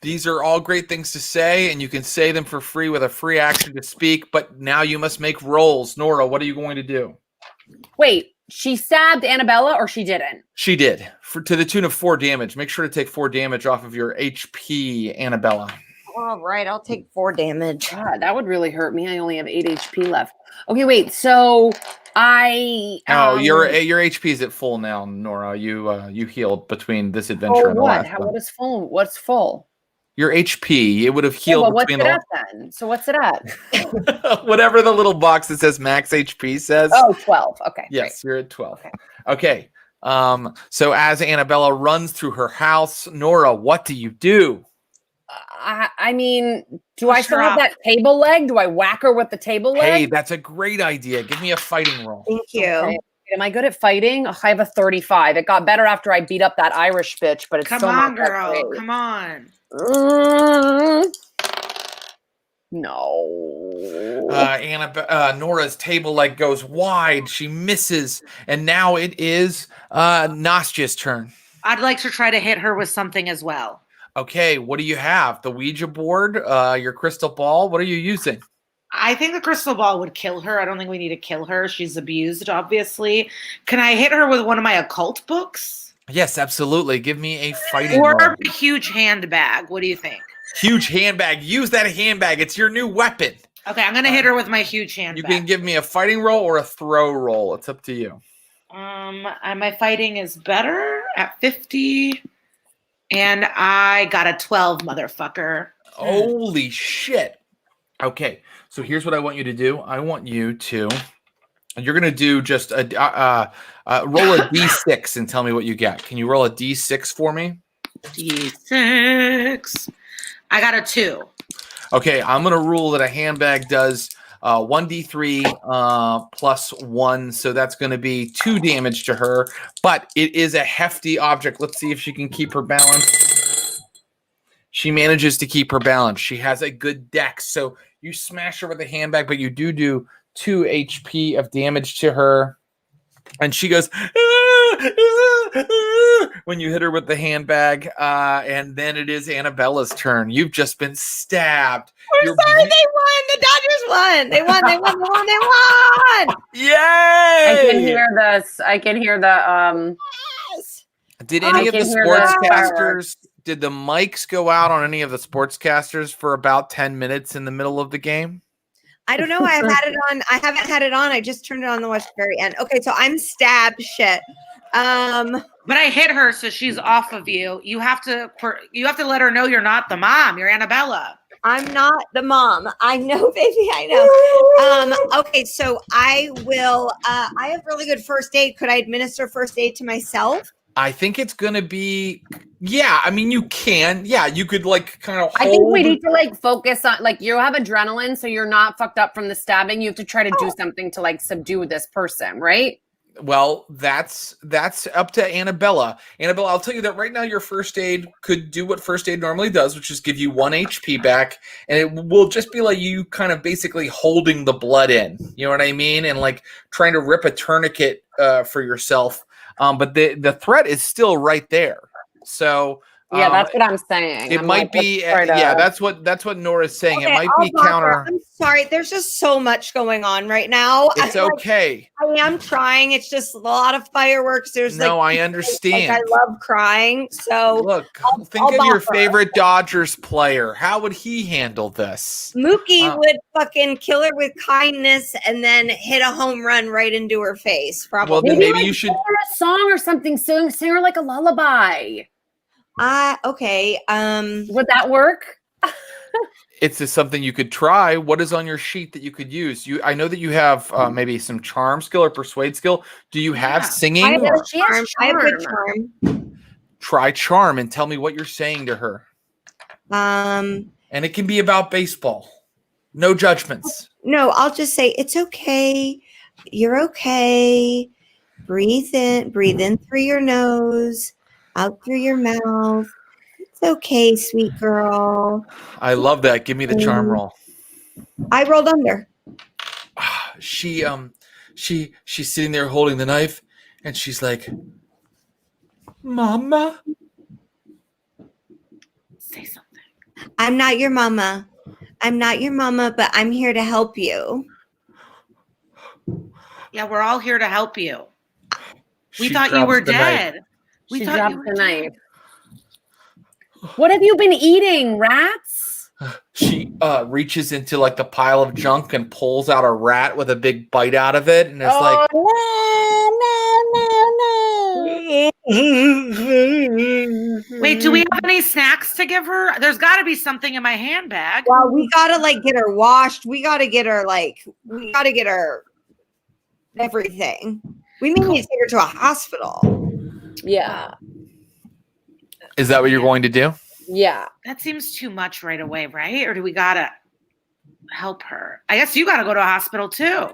These are all great things to say, and you can say them for free with a free action to speak, but now you must make rolls. Nora, what are you going to do? Wait, she stabbed Annabella or she didn't? She did to the tune of 4 damage. Make sure to take 4 damage off of your HP, Annabella. All right, I'll take 4 damage. God, that would really hurt me. I only have 8 HP left. Okay, wait. So I your HP is at full now, Nora. You healed between this adventure and the what? last one. What is full? What's full? Your HP, it would have healed well, what's between it at then? So what's it at? whatever the little box that says max HP says. Oh, 12. Okay. Yes, you're at 12. Okay. So as Annabella runs through her house, Nora, what do you do? I mean, do I Push her still have off. that table leg? Do I whack her with the table leg? Hey, that's a great idea. Give me a fighting roll. Thank you. Okay. Am I good at fighting? I have a 35. It got better after I beat up that Irish bitch, but it's Come still on, not that girl. great. Come on. No. Nora's table leg goes wide. She misses, and now it is Nastja's turn. I'd like to try to hit her with something as well. Okay, what do you have? The Ouija board, your crystal ball. What are you using? I think the crystal ball would kill her. I don't think we need to kill her. She's abused, obviously. Can I hit her with one of my occult books? Yes, absolutely. Give me a fighting Or roll. a huge handbag. What do you think? Huge handbag. Use that handbag. It's your new weapon. Okay, I'm gonna hit her with my huge handbag. You can give me a fighting roll or a throw roll. It's up to you. And my fighting is better at 50. And I got a 12, motherfucker. Holy shit. Okay, so here's what I want you to do. I want you to, you're going to do just roll a d6 and tell me what you get. Can you roll a d6 for me? D6. I got a 2. Okay, I'm going to rule that a handbag does 1d3 plus 1, so that's going to be 2 damage to her, but it is a hefty object. Let's see if she can keep her balance. She manages to keep her balance. She has a good dex, so you smash her with a handbag, but you do 2 HP of damage to her, and she goes when you hit her with the handbag, and then it is Annabella's turn. You've just been stabbed. We're sorry, they won. The Dodgers won. They won. Yay! I can hear this. I can hear the Yes. Did any of the can hear the sportscasters, did the mics go out on any of the sportscasters for about 10 minutes in the middle of the game? I don't know. I've had it on. I haven't had it on. I just turned it on the very end. Okay, so I'm stabbed. Shit. But I hit her, so she's off of you. You have to let her know you're not the mom. You're Annabella. I'm not the mom. I know, baby. I know. Okay, so I will. I have really good first aid. Could I administer first aid to myself? I think it's going to be, yeah, I mean, you can. Yeah, you could like kind of hold. I think we need to like focus on like you have adrenaline, so you're not fucked up from the stabbing. You have to try to do something to like subdue this person, right? Well, that's up to Annabella. Annabella, I'll tell you that right now your first aid could do what first aid normally does, which is give you 1 HP back, and it will just be like you kind of basically holding the blood in. You know what I mean? And like trying to rip a tourniquet for yourself. But the threat is still right there. So Yeah, that's what I'm saying. it I'm might like, be. let's try to- Yeah, that's what Nora's saying. Okay, it might I'll be buffer. counter. I'm sorry. There's just so much going on right now. It's okay. I am trying. It's just a lot of fireworks. There's No, like, I understand. Like, I love crying. So Look, think I'll of your buffer. favorite Dodgers player. How would he handle this? Mookie would fucking kill her with kindness and then hit a home run right into her face. Probably. Well, then maybe maybe like you should. sing her a song or something. Sing her like a lullaby. Okay. Would that work? It's just something you could try. What is on your sheet that you could use? I know that you have maybe some charm skill or persuade skill. Do you have Yeah. singing? I have or- a charm. I have good charm. Try charm and tell me what you're saying to her. And it can be about baseball. No judgments. No, I'll just say it's okay. You're okay. Breathe in through your nose, out through your mouth. It's okay, sweet girl. I love that. Give me the charm roll. I rolled under. She's sitting there holding the knife, and she's like, "Mama." Say something. I'm not your mama. But I'm here to help you. Yeah, we're all here to help you. We She thought you were drops the knife. dead. She thought dropped you were the dead. knife. What have you been eating, rats? She reaches into like the pile of junk and pulls out a rat with a big bite out of it, and it's like, Wait, do we have any snacks to give her? There's got to be something in my handbag. Well, we gotta like get her washed. We gotta get her everything. We may need to take her to a hospital. Yeah. Is that what you're going to do? Yeah. That seems too much right away, right? Or do we got to help her? I guess you got to go to a hospital too.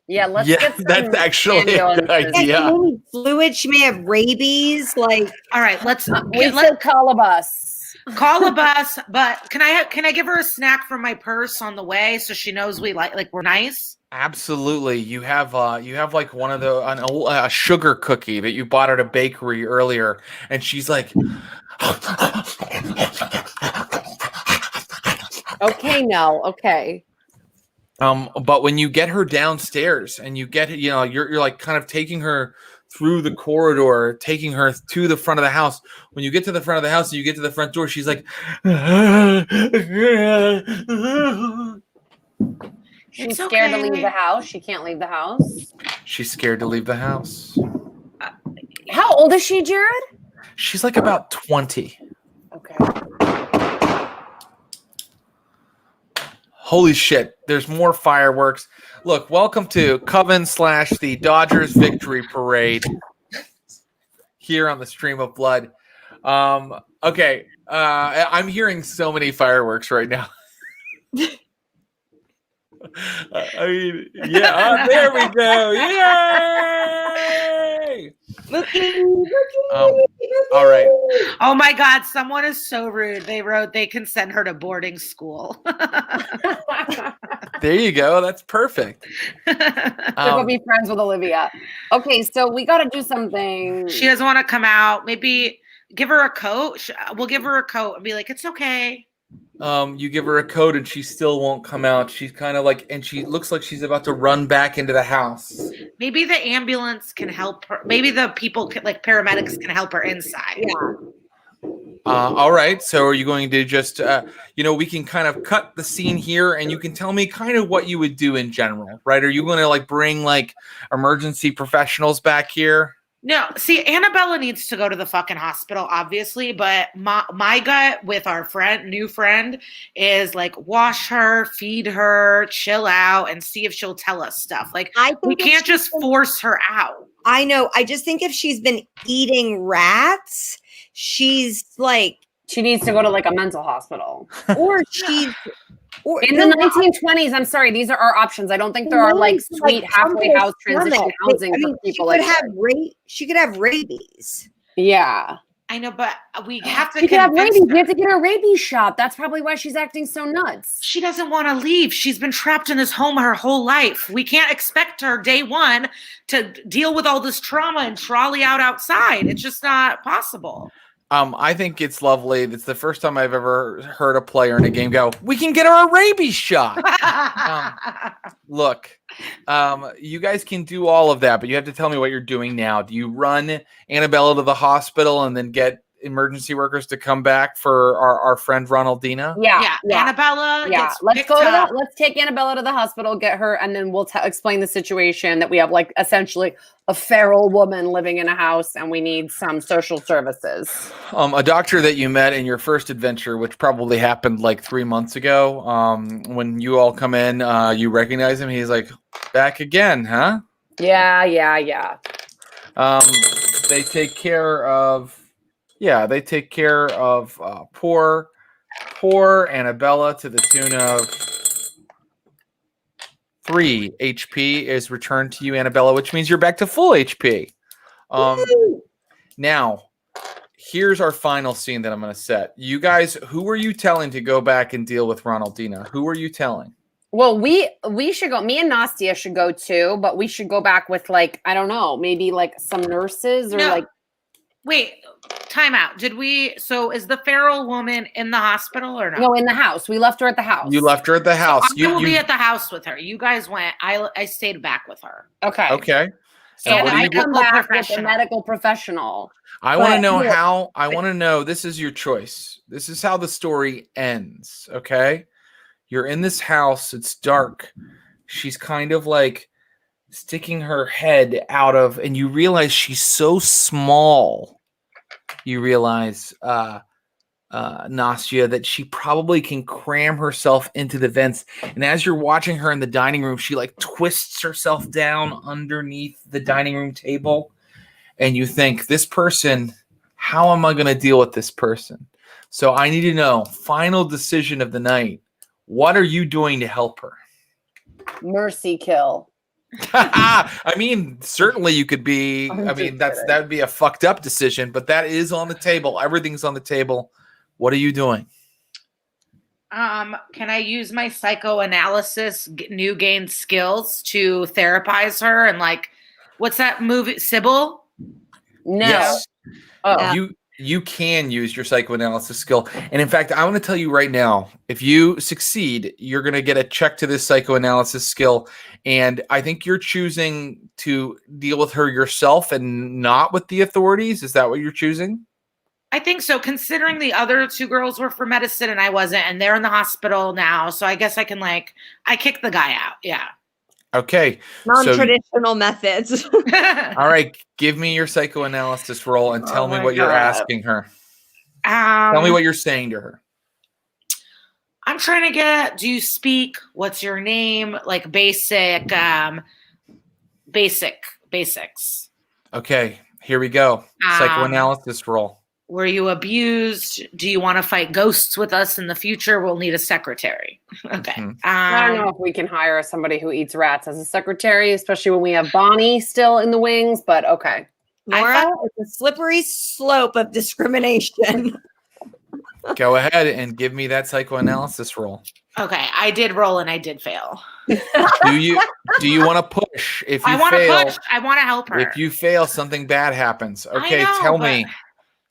Yeah, let's Yeah, get some that's actually a good ambulances. idea. She may need fluid. She may have rabies. Like, All right, let's We said call a bus. call a bus. But can I give her a snack from my purse on the way so she knows we like we're nice? Absolutely. You have like one of a sugar cookie that you bought at a bakery earlier, and she's like, Okay, no. Okay. but when you get her downstairs and you get, you're like kind of taking her through the corridor, taking her to the front of the house. When you get to the front of the house and you get to the front door, she's like, She's It's scared to okay. leave the house. She can't leave the house. she's scared to leave the house. How old is she, Jared? She's like about 20. Okay. Holy shit, there's more fireworks. Look, welcome to Coven / the Dodgers Victory Parade here on the Stream of Blood. Okay, I'm hearing so many fireworks right now. I mean, yeah, there we go. Yay! All right. Oh my God, someone is so rude. They wrote they can send her to boarding school. There you go. That's perfect. Go be friends with Olivia. Okay, so we got to do something. She doesn't want to come out. Maybe give her a coat. We'll give her a coat and be like, it's okay. You give her a coat and she still won't come out. She's kind of like, and she looks like she's about to run back into the house. Maybe the ambulance can help her. Maybe the people, like paramedics, can help her inside. Yeah. All right. So are you going to just, we can kind of cut the scene here and you can tell me kind of what you would do in general, right? Are you going to like bring like emergency professionals back here? No, see, Annabella needs to go to the fucking hospital, obviously, but my gut with our new friend is like wash her, feed her, chill out, and see if she'll tell us stuff. Like, we can't just force her out. I know. I just think if she's been eating rats, she's like, She needs to go to like a mental hospital. or she's In the 1920s, I'm sorry, these are our options. I don't think there are like sweet halfway house transition housing for people like that. She could have rabies. Yeah. I know, but we have to She could have convince rabies. We her. have to get her a rabies shot. That's probably why she's acting so nuts. She doesn't want to leave. She's been trapped in this home her whole life. We can't expect her day one to deal with all this trauma and trolley out outside. It's just not possible. I think it's lovely. It's the first time I've ever heard a player in a game go, we can get her a rabies shot. Look, you guys can do all of that, but you have to tell me what you're doing now. Do you run Annabella to the hospital and then get emergency workers to come back for our friend Ronaldina? Yeah. Annabella. Yeah. Gets Let's picked go to up. let's take Annabella to the hospital, get her, and then we'll explain the situation that we have like essentially a feral woman living in a house and we need some social services. A doctor that you met in your first adventure, which probably happened like 3 months ago. When you all come in, you recognize him. He's like, back again, huh? Yeah. They take care of poor Annabella to the tune of 3 HP is returned to you, Annabella, which means you're back to full HP. Now, here's our final scene that I'm going to set. You guys, who were you telling to go back and deal with Ronaldina? Who were you telling? Well, we should go. Me and Nastja should go too, but we should go back with like, I don't know, maybe like some nurses or like. Wait, time out. So is the feral woman in the hospital or not? No, in the house. We left her at the house. You left her at the house. I will be at the house with her. You guys went. I stayed back with her. Okay. Okay. And And what a do you do? come medical back with a professional. medical professional. I want to But know here- how. I want to know. This is your choice. This is how the story ends. Okay, you're in this house. It's dark. She's kind of like sticking her head out of, and you realize she's so small. You realize, Nastja, that she probably can cram herself into the vents. And as you're watching her in the dining room, she like twists herself down underneath the dining room table. And you think, this person, how am I going to deal with this person? So I need to know, final decision of the night. What are you doing to help her? Mercy kill. I mean, certainly you could be. I'm I mean, just that would be a fucked up decision, but that is on the table. Everything's on the table. What are you doing? Can I use my psychoanalysis new gained skills to therapize her and like, what's that movie? Sybil? No. Yes, Oh. you can use your psychoanalysis skill, and in fact, I want to tell you right now, if you succeed, you're going to get a check to this psychoanalysis skill, and I think you're choosing to deal with her yourself and not with the authorities. Is that what you're choosing? I think so, considering the other two girls were for medicine and I wasn't, and they're in the hospital now. So I guess I can I kicked the guy out. Yeah. Okay. Non-traditional methods. All right. Give me your psychoanalysis roll and tell me my what you're God. asking her. Tell me what you're saying to her. I'm trying to get, do you speak? What's your name? Like basics. Okay. Here we go. Psychoanalysis roll. Were you abused? Do you want to fight ghosts with us in the future? We'll need a secretary. Okay. Mhm. I don't know if we can hire somebody who eats rats as a secretary, especially when we have Bonnie still in the wings, but okay. Nora, it's a slippery slope of discrimination. Go ahead and give me that psychoanalysis roll. Okay, I did roll and I did fail. Do you want to push? If you I want to fail, push. I want to help her. if you fail, something bad happens. Okay, know, tell but- me.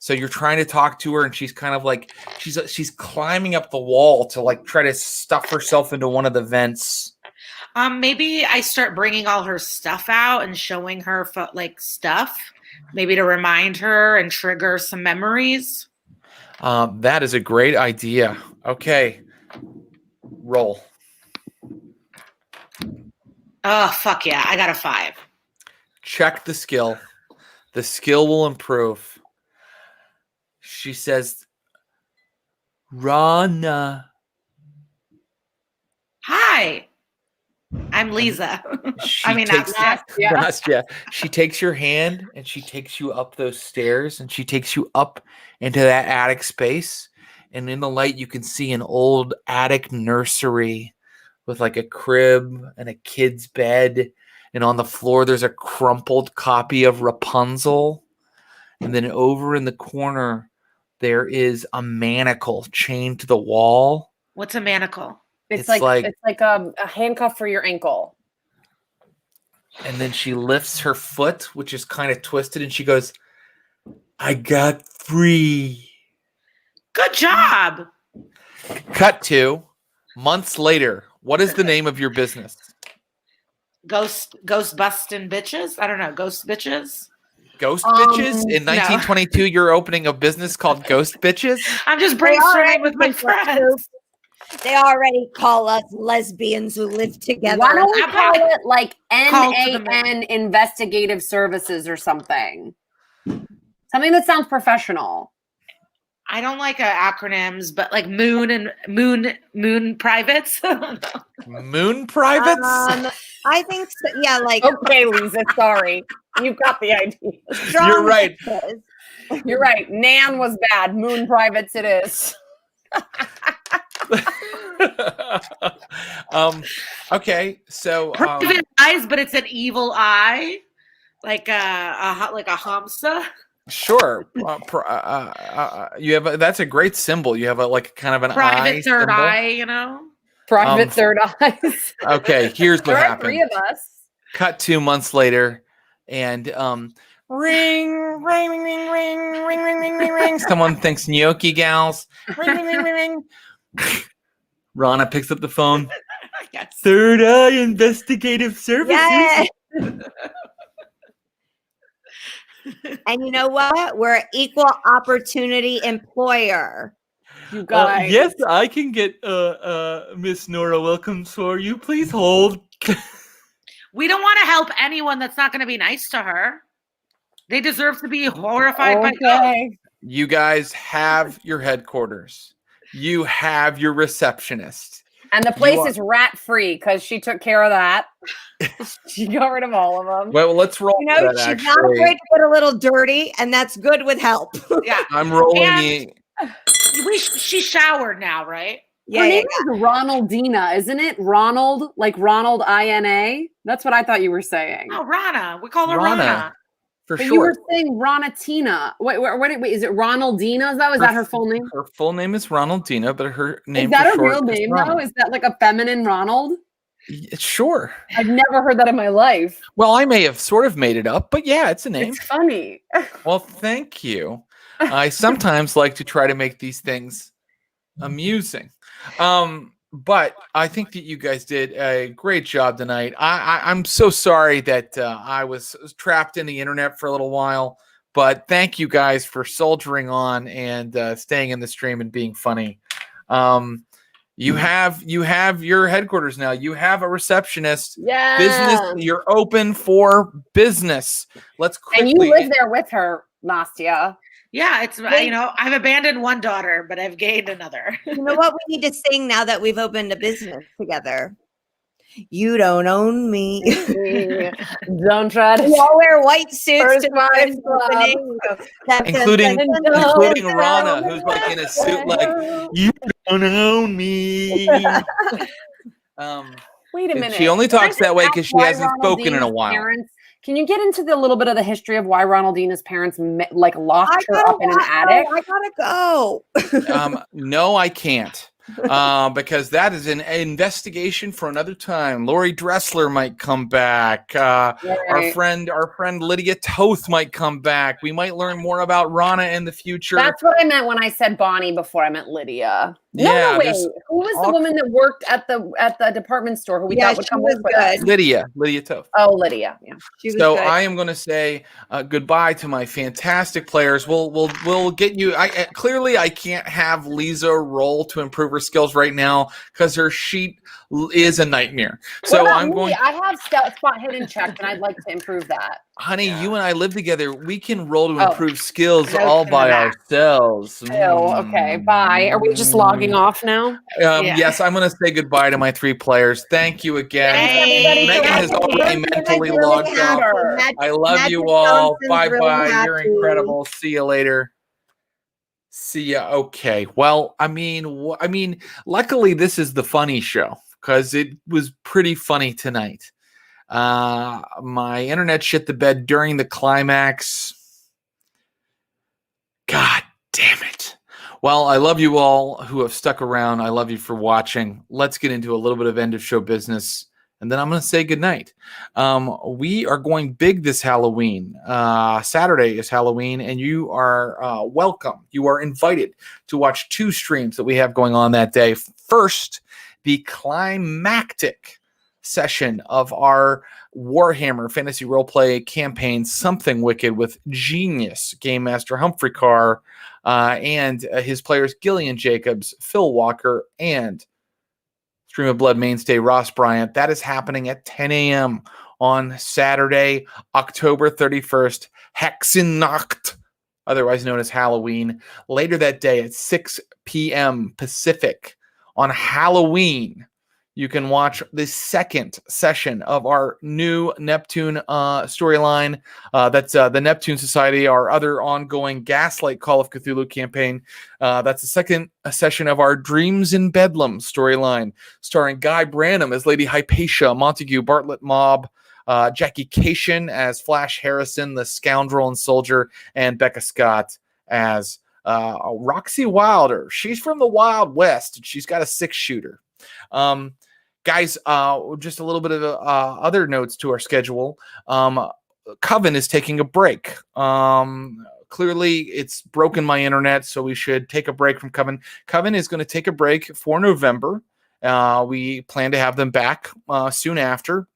So you're trying to talk to her, and she's kind of like she's climbing up the wall to like try to stuff herself into one of the vents. Maybe I start bringing all her stuff out and showing her stuff, maybe to remind her and trigger some memories. That is a great idea. Okay, roll. Oh fuck yeah! I got a 5. Check the skill. The skill will improve. She says, Rana. Hi, I'm Liza. She I mean, takes, Nastja. Nastja. She takes your hand and she takes you up those stairs and she takes you up into that attic space. And in the light, you can see an old attic nursery with like a crib and a kid's bed. And on the floor, there's a crumpled copy of Rapunzel. And then over in the corner, there is a manacle chained to the wall. What's a manacle? It's It's like like- a handcuff for your ankle. And then she lifts her foot, which is kind of twisted, and she goes, I got free. Good job. Cut to months later. What is the name of your business? Ghost bustin' bitches. I don't know. Ghost bitches. Ghost Bitches? In no. 1922, you're opening a business called Ghost Bitches? I'm just They brainstorming already with my think we're friends. They already call us lesbians who live together. Why don't we I'm call probably it like called to the NAN Investigative Services or something? Something that sounds professional. I don't like acronyms, but like moon privates. Moon Privates? I think so, yeah, like Okay, Lisa, sorry. You got the idea. strong You're right. bitches. You're right. Nan was bad. Moon Privates it is. Okay, so Private eyes, but it's an evil eye, like a hamsa. sure. You have that's a great symbol. You have a like kind of an eye Private third symbol. eye, you know. Private third eyes. Okay, here's what There are happened. 3 of us. Cut 2 months later, and ring, ring, ring, ring, ring, ring, ring, ring, ring, ring. Someone thinks gnocchi gals. Ring, ring, ring, ring, ring. Rana picks up the phone. Yes. Third Eye Investigative Services. Yeah. And you know what? We're an equal opportunity employer. You guys. Yes, I can get Miss Nora Wilkins for you. Please hold. We don't want to help anyone that's not going to be nice to her. They deserve to be horrified by ghosts. Okay. You guys have your headquarters. You have your receptionist. And the place is rat free because she took care of that. She got rid of all of them. Well, let's roll. You know, with that, she's not actually. afraid to get a little dirty, and that's good with help. Yeah. I'm rolling And- She showered now, right? Her name is Ronaldina, isn't it? Ronald, like Ronald INA. That's what I thought you were saying. Oh, Rana. We call her Rana. Rana. for But sure. you were saying Ronatina. Wait, is it Ronaldina? Is that her full name? Her full name is Ronaldina, but her name Is that for a real short is name Rana. though? Is that like a feminine Ronald? Sure. I've never heard that in my life. Well, I may have sort of made it up, but yeah, it's a name. It's funny. Well, thank you. I sometimes like to try to make these things amusing. But I think that you guys did a great job tonight. I'm so sorry that I was trapped in the internet for a little while, but thank you guys for soldiering on and staying in the stream and being funny. You have your headquarters now. You have a receptionist. Yeah. Business. You're open for business. Let's quickly. And you live there with her, Nastja. Yeah, it's I've abandoned one daughter, but I've gained another. You know what we need to sing now that we've opened a business together? You don't own me. Don't try to. We all wear white suits First to the Wives first opening. Including Don't Rana, own who's like in a suit, like you don't own me. Wait a And minute. she only Can I talks that just way ask 'cause she why hasn't spoken in a Ronaldina's while. Parents, can you get into the little bit of the history of why Ronaldina's parents locked her up in an attic? I gotta go. No, I can't. Because that is an investigation for another time. Lori Dressler might come back. Our friend Lydia Toth might come back. We might learn more about Rana in the future. That's what I meant when I said Bonnie before. I meant Lydia. No, wait. there's Who was the woman that worked at the department store who we thought would she come was work with us? good. Lydia Toth. Oh, Lydia. Yeah. She was So good. I am going to say goodbye to my fantastic players. We'll get you. Clearly I can't have Liza roll to improve her skills right now because her sheet is a nightmare. So What about I'm me? going. I have spot hidden checked, and I'd like to improve that. Honey, you and I live together. We can roll to Oh. improve skills No all to by that. ourselves. Okay, bye. Are we just logging off now? Yeah. Yes, I'm going to say goodbye to my 3 players. Thank you again. Thanks, everybody, Megan for has watching. already mentally logged off. I love you all. Bye bye. You're incredible. See you later. See ya. Okay. Well, I mean, luckily this is the funny show because it was pretty funny tonight. My internet shit the bed during the climax. God damn it. Well, I love you all who have stuck around. I love you for watching. Let's get into a little bit of end of show business. And then I'm going to say goodnight. We are going big this Halloween. Saturday is Halloween, and you are welcome. You are invited to watch 2 streams that we have going on that day. First, the climactic session of our Warhammer Fantasy Roleplay campaign, Something Wicked, with genius Game Master Humphrey Carr and his players Gillian Jacobs, Phil Walker, and Stream of Blood mainstay Ross Bryant. That is happening at 10 a.m. on Saturday, October 31st, Hexennacht, otherwise known as Halloween. Later that day at 6 p.m. Pacific on Halloween, you can watch the second session of our new Neptune storyline. That's the Neptune Society, our other ongoing Gaslight Call of Cthulhu campaign. That's the second session of our Dreams in Bedlam storyline, starring Guy Branum as Lady Hypatia, Montague Bartlett Mob, Jackie Cation as Flash Harrison, the scoundrel and soldier, and Becca Scott as Roxy Wilder. She's from the Wild West, and she's got a 6-shooter. Guys, just a little bit of other notes to our schedule. Coven is taking a break. Clearly, it's broken my internet, so we should take a break from Coven. Coven is going to take a break for November. We plan to have them back soon after.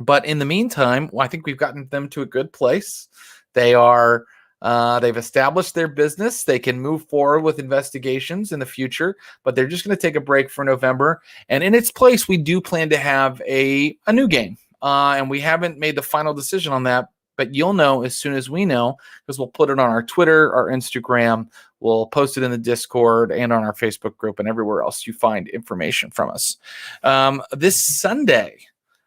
But in the meantime, I think we've gotten them to a good place. They've established their business. They can move forward with investigations in the future, but they're just going to take a break for November. And in its place, we do plan to have a new game. And we haven't made the final decision on that, but you'll know as soon as we know, because we'll put it on our Twitter, our Instagram, we'll post it in the Discord and on our Facebook group and everywhere else you find information from us. This Sunday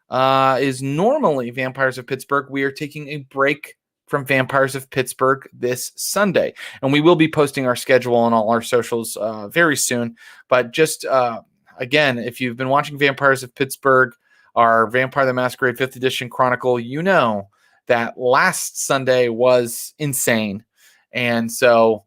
is normally Vampires of Pittsburgh. We are taking a break from Vampires of Pittsburgh this Sunday, and we will be posting our schedule on all our socials very soon. But just again, if you've been watching Vampires of Pittsburgh, our Vampire the Masquerade 5th edition Chronicle, you know that last Sunday was insane, and so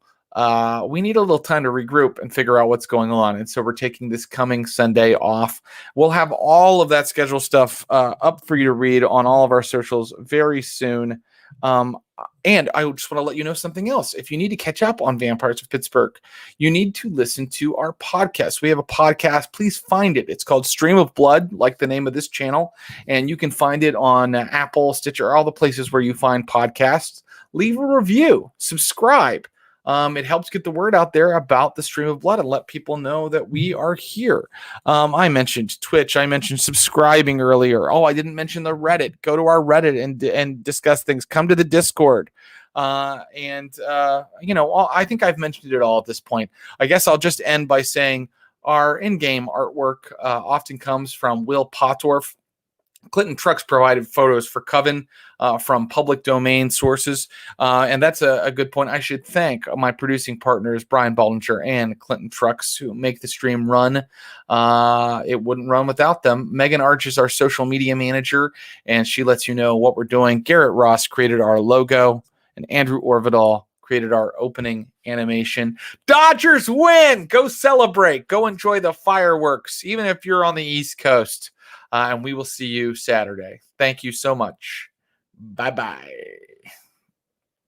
we need a little time to regroup and figure out what's going on. And so we're taking this coming Sunday off. We'll have all of that schedule stuff up for you to read on all of our socials very soon. And I just want to let you know something else. If you need to catch up on Vampires of Pittsburgh, you need to listen to our podcast. We have a podcast. Please find it. It's called Stream of Blood, like the name of this channel. And you can find it on Apple, Stitcher, all the places where you find podcasts. Leave a review, subscribe. It helps get the word out there about the Stream of Blood and let people know that we are here. I mentioned Twitch. I mentioned subscribing earlier. Oh, I didn't mention the Reddit. Go to our Reddit and discuss things. Come to the Discord. I think I've mentioned it all at this point. I guess I'll just end by saying our in-game artwork often comes from Will Pottorff. Clinton Trucks provided photos for Coven from public domain sources. And that's a good point. I should thank my producing partners, Brian Baldinger and Clinton Trucks, who make the stream run. It wouldn't run without them. Megan Arch is our social media manager, and she lets you know what we're doing. Garrett Ross created our logo, and Andrew Orvidal created our opening animation. Dodgers win! Go celebrate. Go enjoy the fireworks, even if you're on the East Coast. And we will see you Saturday. Thank you so much. Bye-bye.